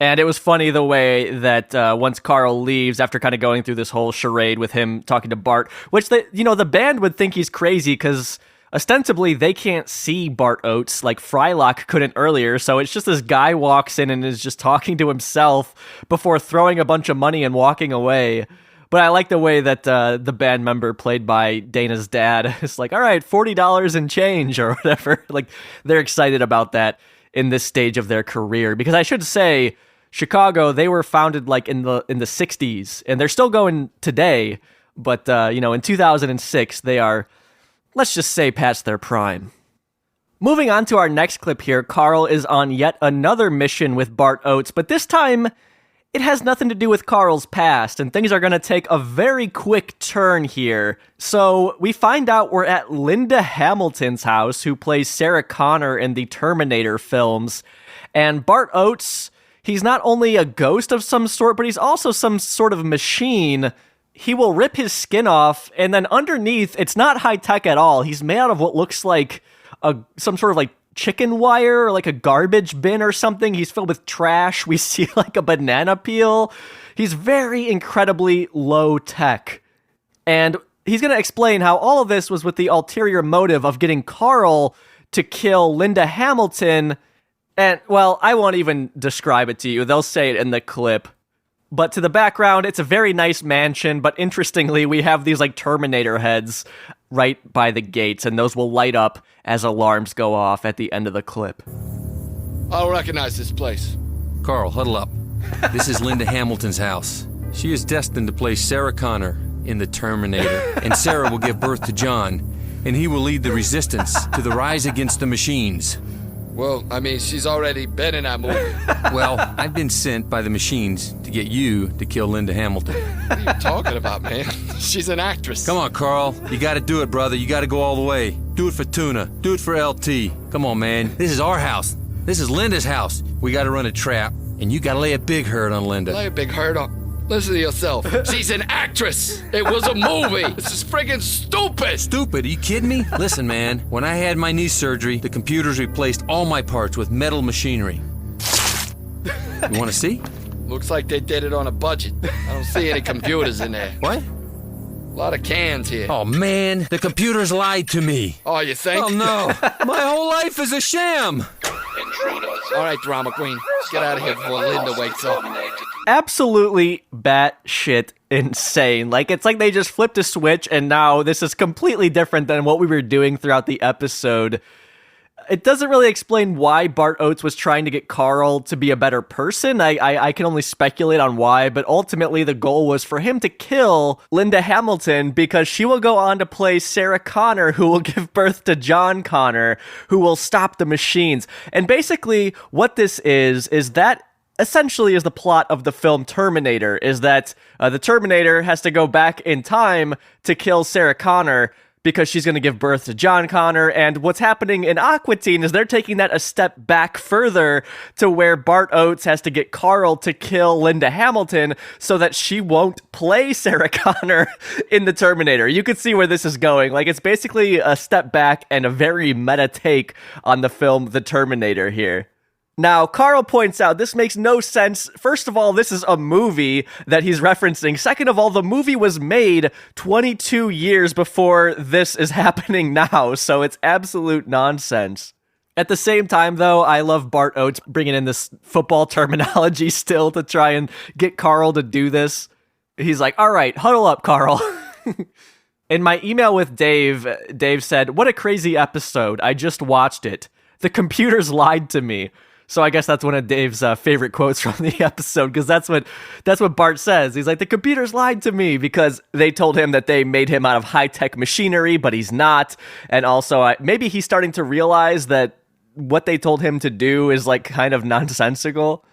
And it was funny the way that once Carl leaves, after kind of going through this whole charade with him talking to Bart, which the band would think he's crazy because ostensibly they can't see Bart Oates like Frylock couldn't earlier. So it's just this guy walks in and is just talking to himself before throwing a bunch of money and walking away. But I like the way that the band member played by Dana's dad is like, all right, $40 and change or whatever. Like they're excited about that in this stage of their career, because I should say, Chicago, they were founded like in the 60s, and they're still going today, but in 2006 they are, let's just say, past their prime. Moving on to our next clip here, Carl is on yet another mission with Bart Oates, but this time it has nothing to do with Carl's past, and things are going to take a very quick turn here. So we find out we're at Linda Hamilton's house, who plays Sarah Connor in the Terminator films, and Bart Oates, he's not only a ghost of some sort, but he's also some sort of machine. He will rip his skin off, and then underneath, it's not high-tech at all. He's made out of what looks like some sort of like chicken wire or like a garbage bin or something. He's filled with trash. We see like a banana peel. He's very incredibly low-tech. And he's going to explain how all of this was with the ulterior motive of getting Carl to kill Linda Hamilton. And, well, I won't even describe it to you. They'll say it in the clip. But to the background, it's a very nice mansion, but interestingly, we have these, like, Terminator heads right by the gates, and those will light up as alarms go off at the end of the clip. I don't recognize this place. Carl, huddle up. This is Linda Hamilton's house. She is destined to play Sarah Connor in The Terminator, and Sarah will give birth to John, and he will lead the resistance to the rise against the machines. Well, I mean, she's already been in that movie. Well, I've been sent by the machines to get you to kill Linda Hamilton. What are you talking about, man? She's an actress. Come on, Carl. You gotta do it, brother. You gotta go all the way. Do it for Tuna. Do it for LT. Come on, man. This is our house. This is Linda's house. We gotta run a trap, and you gotta lay a big hurt on Linda. Lay a big hurt on... Listen to yourself. She's an actress. It was a movie. This is friggin' stupid. Stupid? Are you kidding me? Listen, man. When I had my knee surgery, the computers replaced all my parts with metal machinery. You want to see? Looks like they did it on a budget. I don't see any computers in there. What? A lot of cans here. Oh, man. The computers lied to me. Oh, you think? Oh, no. My whole life is a sham. Intruders All right, drama queen. Get out of here before Linda wakes up. Absolutely batshit insane. Like, it's like they just flipped a switch and now this is completely different than what we were doing throughout the episode. It doesn't really explain why Bart Oates was trying to get Carl to be a better person. I can only speculate on why, but ultimately the goal was for him to kill Linda Hamilton because she will go on to play Sarah Connor, who will give birth to John Connor, who will stop the machines. And basically what this is that essentially is the plot of the film Terminator, is that the Terminator has to go back in time to kill Sarah Connor because she's going to give birth to John Connor. And what's happening in Aqua Teen is they're taking that a step back further to where Bart Oates has to get Carl to kill Linda Hamilton so that she won't play Sarah Connor in the Terminator. You could see where this is going. Like, it's basically a step back and a very meta take on the film The Terminator here. Now, Carl points out this makes no sense. First of all, this is a movie that he's referencing. Second of all, the movie was made 22 years before this is happening now, so it's absolute nonsense. At the same time, though, I love Bart Oates bringing in this football terminology still to try and get Carl to do this. He's like, all right, huddle up, Carl. In my email with Dave said, what a crazy episode. I just watched it. The computers lied to me. So I guess that's one of Dave's favorite quotes from the episode, because that's what Bart says. He's like, the computers lied to me because they told him that they made him out of high-tech machinery, but he's not. And also, maybe he's starting to realize that what they told him to do is like kind of nonsensical.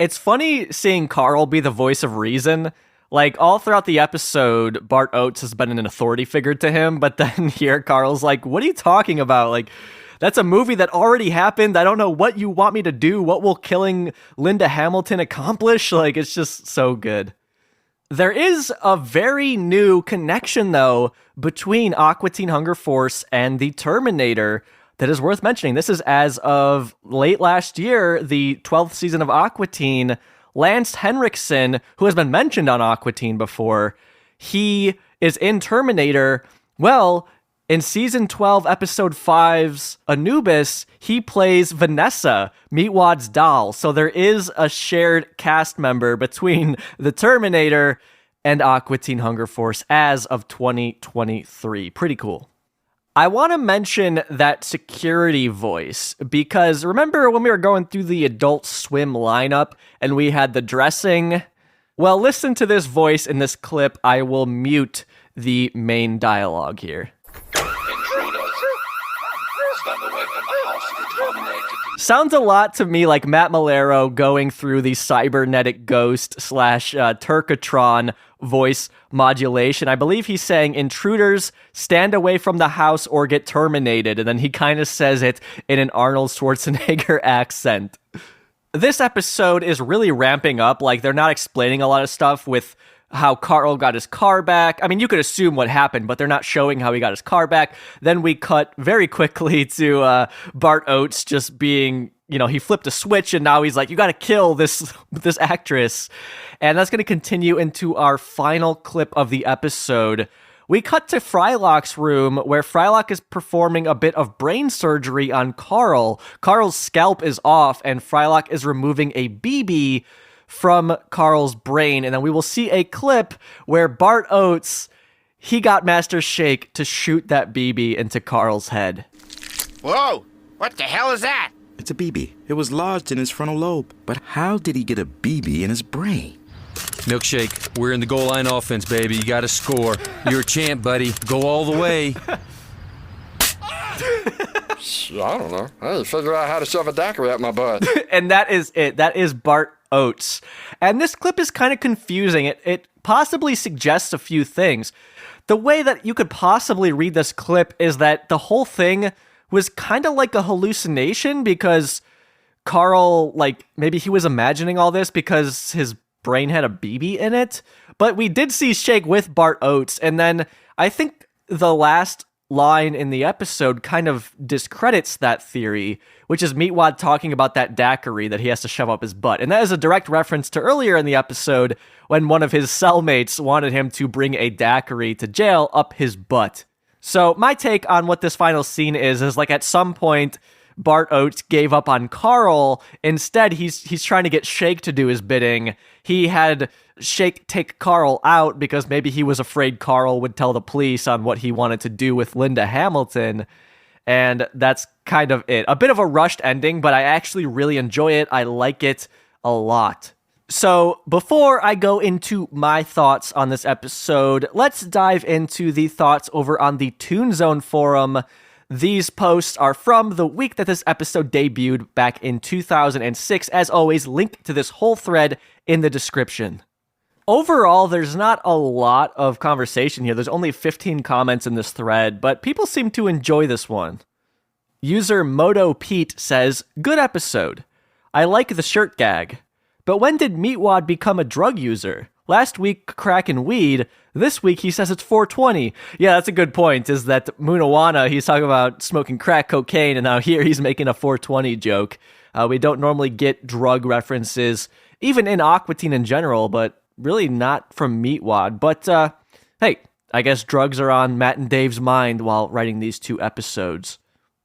It's funny seeing Carl be the voice of reason. Like, all throughout the episode, Bart Oates has been an authority figure to him, but then here Carl's like, what are you talking about? Like, that's a movie that already happened. I don't know what you want me to do. What will killing Linda Hamilton accomplish? Like, it's just so good. There is a very new connection, though, between Aqua Teen Hunger Force and the Terminator that is worth mentioning. This is as of late last year, the 12th season of Aqua Teen. Lance Henriksen, who has been mentioned on Aqua Teen before, he is in Terminator. Well, in Season 12, Episode 5's Anubis, he plays Vanessa, Meatwad's doll. So there is a shared cast member between the Terminator and Aqua Teen Hunger Force as of 2023. Pretty cool. I want to mention that security voice because remember when we were going through the Adult Swim lineup and we had the dressing? Well, listen to this voice in this clip. I will mute the main dialogue here. Sounds a lot to me like Matt Malero going through the cybernetic ghost / Turkatron voice modulation. I believe he's saying, intruders, stand away from the house or get terminated. And then he kind of says it in an Arnold Schwarzenegger accent. This episode is really ramping up. Like, they're not explaining a lot of stuff with how Carl got his car back. I mean, you could assume what happened, but they're not showing how he got his car back. Then we cut very quickly to Bart Oates just being, he flipped a switch and now he's like, you got to kill this actress. And that's going to continue into our final clip of the episode. We cut to Frylock's room where Frylock is performing a bit of brain surgery on Carl. Carl's scalp is off and Frylock is removing a BB from Carl's brain, and then we will see a clip where Bart Oates, he got Master Shake to shoot that BB into Carl's head. Whoa! What the hell is that? It's a BB. It was lodged in his frontal lobe. But how did he get a BB in his brain? Milkshake, we're in the goal line offense, baby. You got to score. You're a champ, buddy. Go all the way. I don't know. I didn't figure out how to shove a daiquiri up my butt. And that is it. That is Bart Oates. And this clip is kind of confusing. It possibly suggests a few things. The way that you could possibly read this clip is that the whole thing was kind of like a hallucination because Carl, like, maybe he was imagining all this because his brain had a BB in it. But we did see Shake with Bart Oates. And then I think the last line in the episode kind of discredits that theory, which is Meatwad talking about that daiquiri that he has to shove up his butt. And that is a direct reference to earlier in the episode when one of his cellmates wanted him to bring a daiquiri to jail up his butt. So my take on what this final scene is like at some point, Bart Oates gave up on Carl. Instead, he's trying to get Shake to do his bidding. He had Shake take Carl out because maybe he was afraid Carl would tell the police on what he wanted to do with Linda Hamilton. And that's kind of it. A bit of a rushed ending, but I actually really enjoy it. I like it a lot. So before I go into my thoughts on this episode, let's dive into the thoughts over on the Toon Zone forum. These posts are from the week that this episode debuted back in 2006. As always, link to this whole thread in the description. Overall, there's not a lot of conversation here. There's only 15 comments in this thread, but people seem to enjoy this one. User Moto Pete says, "Good episode. I like the shirt gag. But when did Meatwad become a drug user? Last week, crack and weed. This week, he says it's 420. Yeah, that's a good point, is that Munawana, he's talking about smoking crack cocaine, and now here he's making a 420 joke. We don't normally get drug references, even in Aqua Teen in general, but really not from Meatwad. But, hey, I guess drugs are on Matt and Dave's mind while writing these 2 episodes.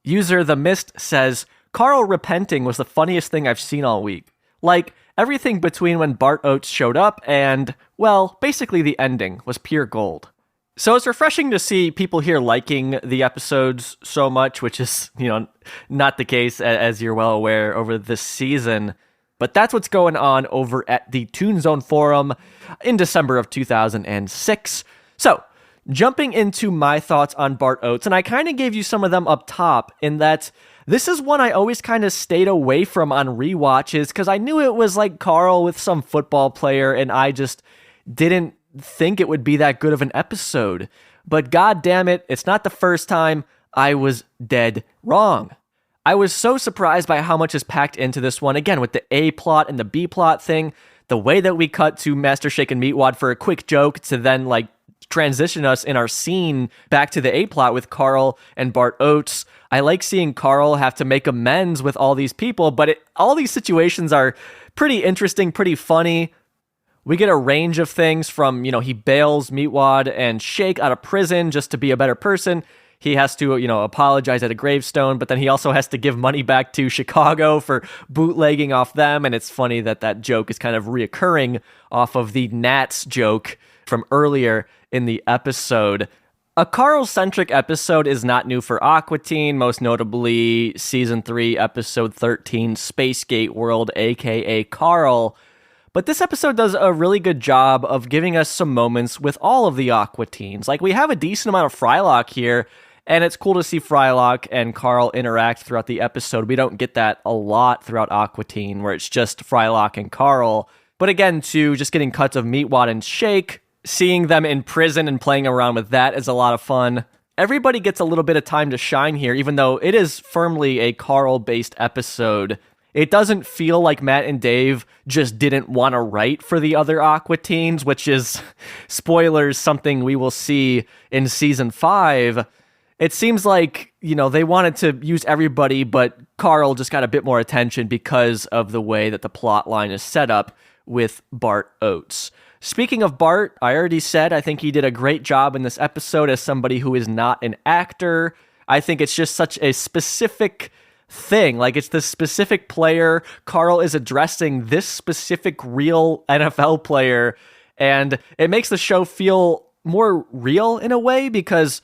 User The Mist says, Carl repenting was the funniest thing I've seen all week. Like, everything between when Bart Oates showed up and, well, basically the ending was pure gold. So it's refreshing to see people here liking the episodes so much, which is, not the case, as you're well aware, over this season. But that's what's going on over at the Toon Zone forum in December of 2006. So, jumping into my thoughts on Bart Oates, and I kind of gave you some of them up top in that this is one I always kind of stayed away from on rewatches because I knew it was like Carl with some football player, and I just didn't think it would be that good of an episode. But god damn it, it's not the first time I was dead wrong. I was so surprised by how much is packed into this one. Again, with the A plot and the B plot thing, the way that we cut to Master Shake and Meatwad for a quick joke to then transition us in our scene back to the A plot with Carl and Bart Oates. I like seeing Carl have to make amends with all these people, but all these situations are pretty interesting, pretty funny. We get a range of things from, he bails Meatwad and Shake out of prison just to be a better person. He has to, apologize at a gravestone, but then he also has to give money back to Chicago for bootlegging off them. And it's funny that joke is kind of reoccurring off of the Nats joke from earlier in the episode. A Carl-centric episode is not new for Aqua Teen, most notably Season 3, Episode 13, Spacegate World, aka Carl. But this episode does a really good job of giving us some moments with all of the Aqua Teens. We have a decent amount of Frylock here, and it's cool to see Frylock and Carl interact throughout the episode. We don't get that a lot throughout Aqua Teen, where it's just Frylock and Carl. But again, too, just getting cuts of Meatwad and Shake, seeing them in prison and playing around with that is a lot of fun. Everybody gets a little bit of time to shine here, even though it is firmly a Carl-based episode. It doesn't feel like Matt and Dave just didn't want to write for the other Aqua Teens, which is, spoilers, something we will see in Season 5. It seems like, they wanted to use everybody, but Carl just got a bit more attention because of the way that the plot line is set up with Bart Oates. Speaking of Bart, I already said I think he did a great job in this episode as somebody who is not an actor. I think it's just such a specific thing. It's this specific player. Carl is addressing this specific real NFL player, and it makes the show feel more real in a way because,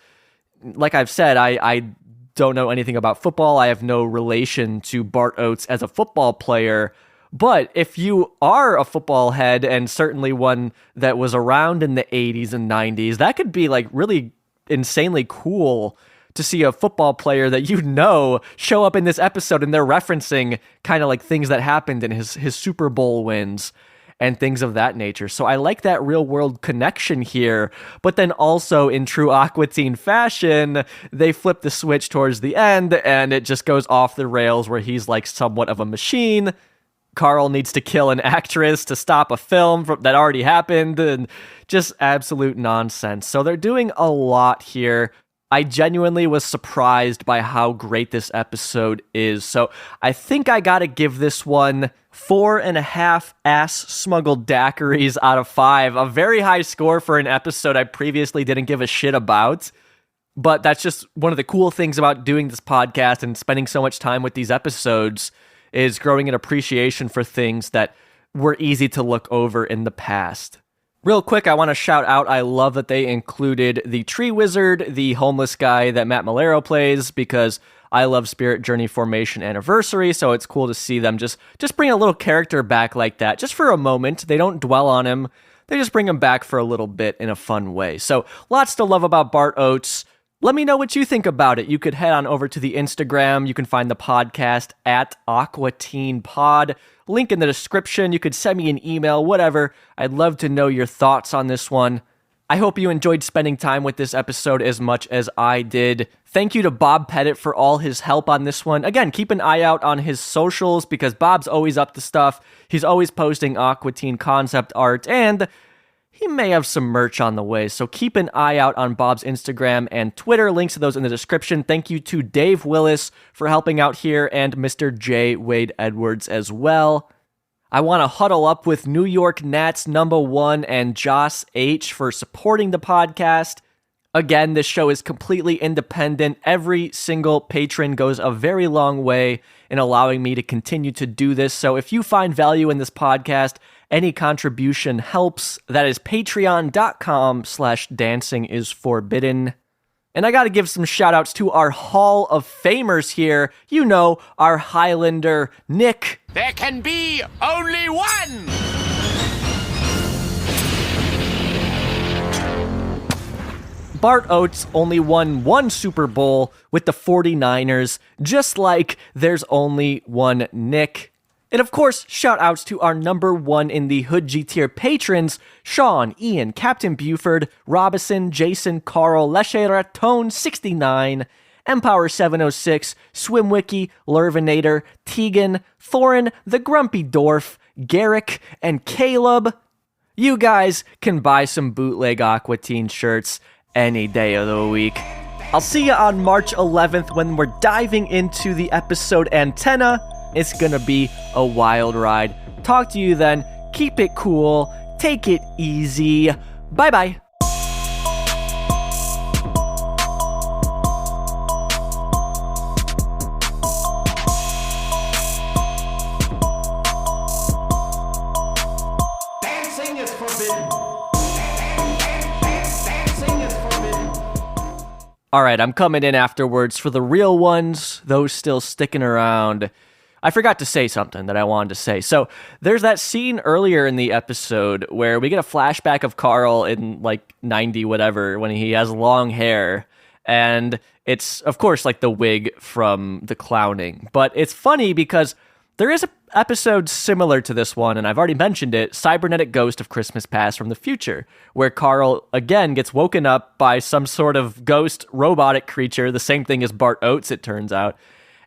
like I've said, I don't know anything about football. I have no relation to Bart Oates as a football player. But if you are a football head, and certainly one that was around in the 80s and 90s, that could be really insanely cool to see a football player that show up in this episode, and they're referencing kind of things that happened in his Super Bowl wins and things of that nature. So I like that real world connection here, but then also in true Aqua Teen fashion, they flip the switch towards the end and it just goes off the rails where he's somewhat of a machine. Carl needs to kill an actress to stop a film that already happened, and just absolute nonsense. So they're doing a lot here. I genuinely was surprised by how great this episode is. So I think I gotta give this one 4.5 ass-smuggled daiquiris out of 5. A very high score for an episode I previously didn't give a shit about. But that's just one of the cool things about doing this podcast and spending so much time with these episodes is growing an appreciation for things that were easy to look over in the past. Real quick, I want to shout out, I love that they included the tree wizard, the homeless guy that Matt Malero plays, because I love Spirit Journey Formation Anniversary, so it's cool to see them just bring a little character back like that, just for a moment. They don't dwell on him. They just bring him back for a little bit in a fun way. So lots to love about Bart Oates. Let me know what you think about it. You could head on over to the Instagram. You can find the podcast at Aqua Teen Pod. Link in the description. You could send me an email, whatever. I'd love to know your thoughts on this one. I hope you enjoyed spending time with this episode as much as I did. Thank you to Bob Pettit for all his help on this one. Again, keep an eye out on his socials because Bob's always up to stuff. He's always posting Aqua Teen concept art, and he may have some merch on the way, so keep an eye out on Bob's Instagram and Twitter. Links to those in the description. Thank you to Dave Willis for helping out here and Mr. J. Wade Edwards as well. I want to huddle up with New York Nats #1 and Joss H. for supporting the podcast. Again, this show is completely independent. Every single patron goes a very long way in allowing me to continue to do this. So if you find value in this podcast, any contribution helps. That is patreon.com/dancingisforbidden. And I got to give some shout outs to our Hall of Famers here. You know, our Highlander, Nick. There can be only one! Bart Oates only won one Super Bowl with the 49ers, just like there's only one Nick. And of course, shout outs to our #1 in the Hood G tier patrons, Sean, Ian, Captain Buford, Robinson, Jason, Carl, Lecheraton 69, Empower 706, Swimwiki, Lurvinator, Tegan, Thorin, The Grumpy Dwarf, Garrick, and Caleb. You guys can buy some bootleg Aqua Teen shirts any day of the week. I'll see you on March 11th when we're diving into the episode Antenna. It's gonna be a wild ride. Talk to you then. Keep it cool. Take it easy. Bye-bye. Dancing is forbidden. All right, I'm coming in afterwards for the real ones, those still sticking around. I forgot to say something that I wanted to say. So there's that scene earlier in the episode where we get a flashback of Carl in like 90 whatever when he has long hair. And it's, of course, like the wig from The Clowning. But it's funny because there is an episode similar to this one, and I've already mentioned it, Cybernetic Ghost of Christmas Past from the Future, where Carl, again, gets woken up by some sort of ghost robotic creature, the same thing as Bart Oates, it turns out,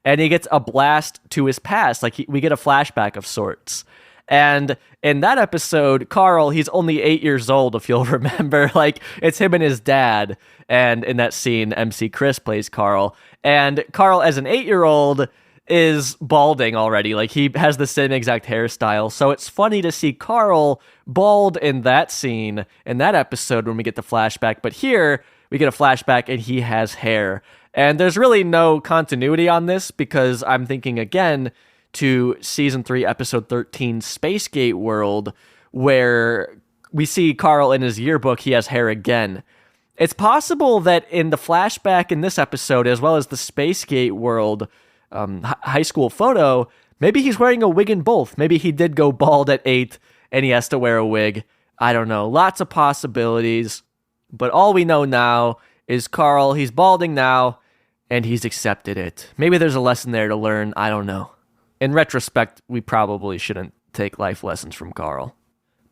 and he gets a blast to his past, like we get a flashback of sorts. And in that episode, Carl, he's only 8 years old, if you'll remember, like, it's him and his dad, and in that scene, MC Chris plays Carl, and Carl, as an 8-year-old, is balding already. Like, he has the same exact hairstyle. So it's funny to see Carl bald in that scene, in that episode when we get the flashback. But here, we get a flashback and he has hair. And there's really no continuity on this because I'm thinking again to Season 3, Episode 13, Spacegate World, where we see Carl in his yearbook, he has hair again. It's possible that in the flashback in this episode, as well as the Spacegate World high school photo, maybe he's wearing a wig in both. Maybe he did go bald at 8 and he has to wear a wig. I don't know. Lots of possibilities. But all we know now is Carl, he's balding now and he's accepted it. Maybe there's a lesson there to learn. I don't know. In retrospect, we probably shouldn't take life lessons from Carl.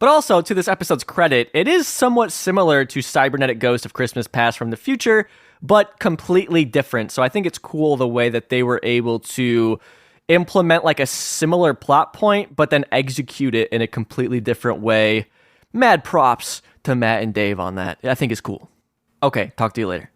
But also, to this episode's credit, it is somewhat similar to Cybernetic Ghost of Christmas Past from the Future, but completely different. So I think it's cool the way that they were able to implement like a similar plot point, but then execute it in a completely different way. Mad props to Matt and Dave on that. I think it's cool. Okay, talk to you later.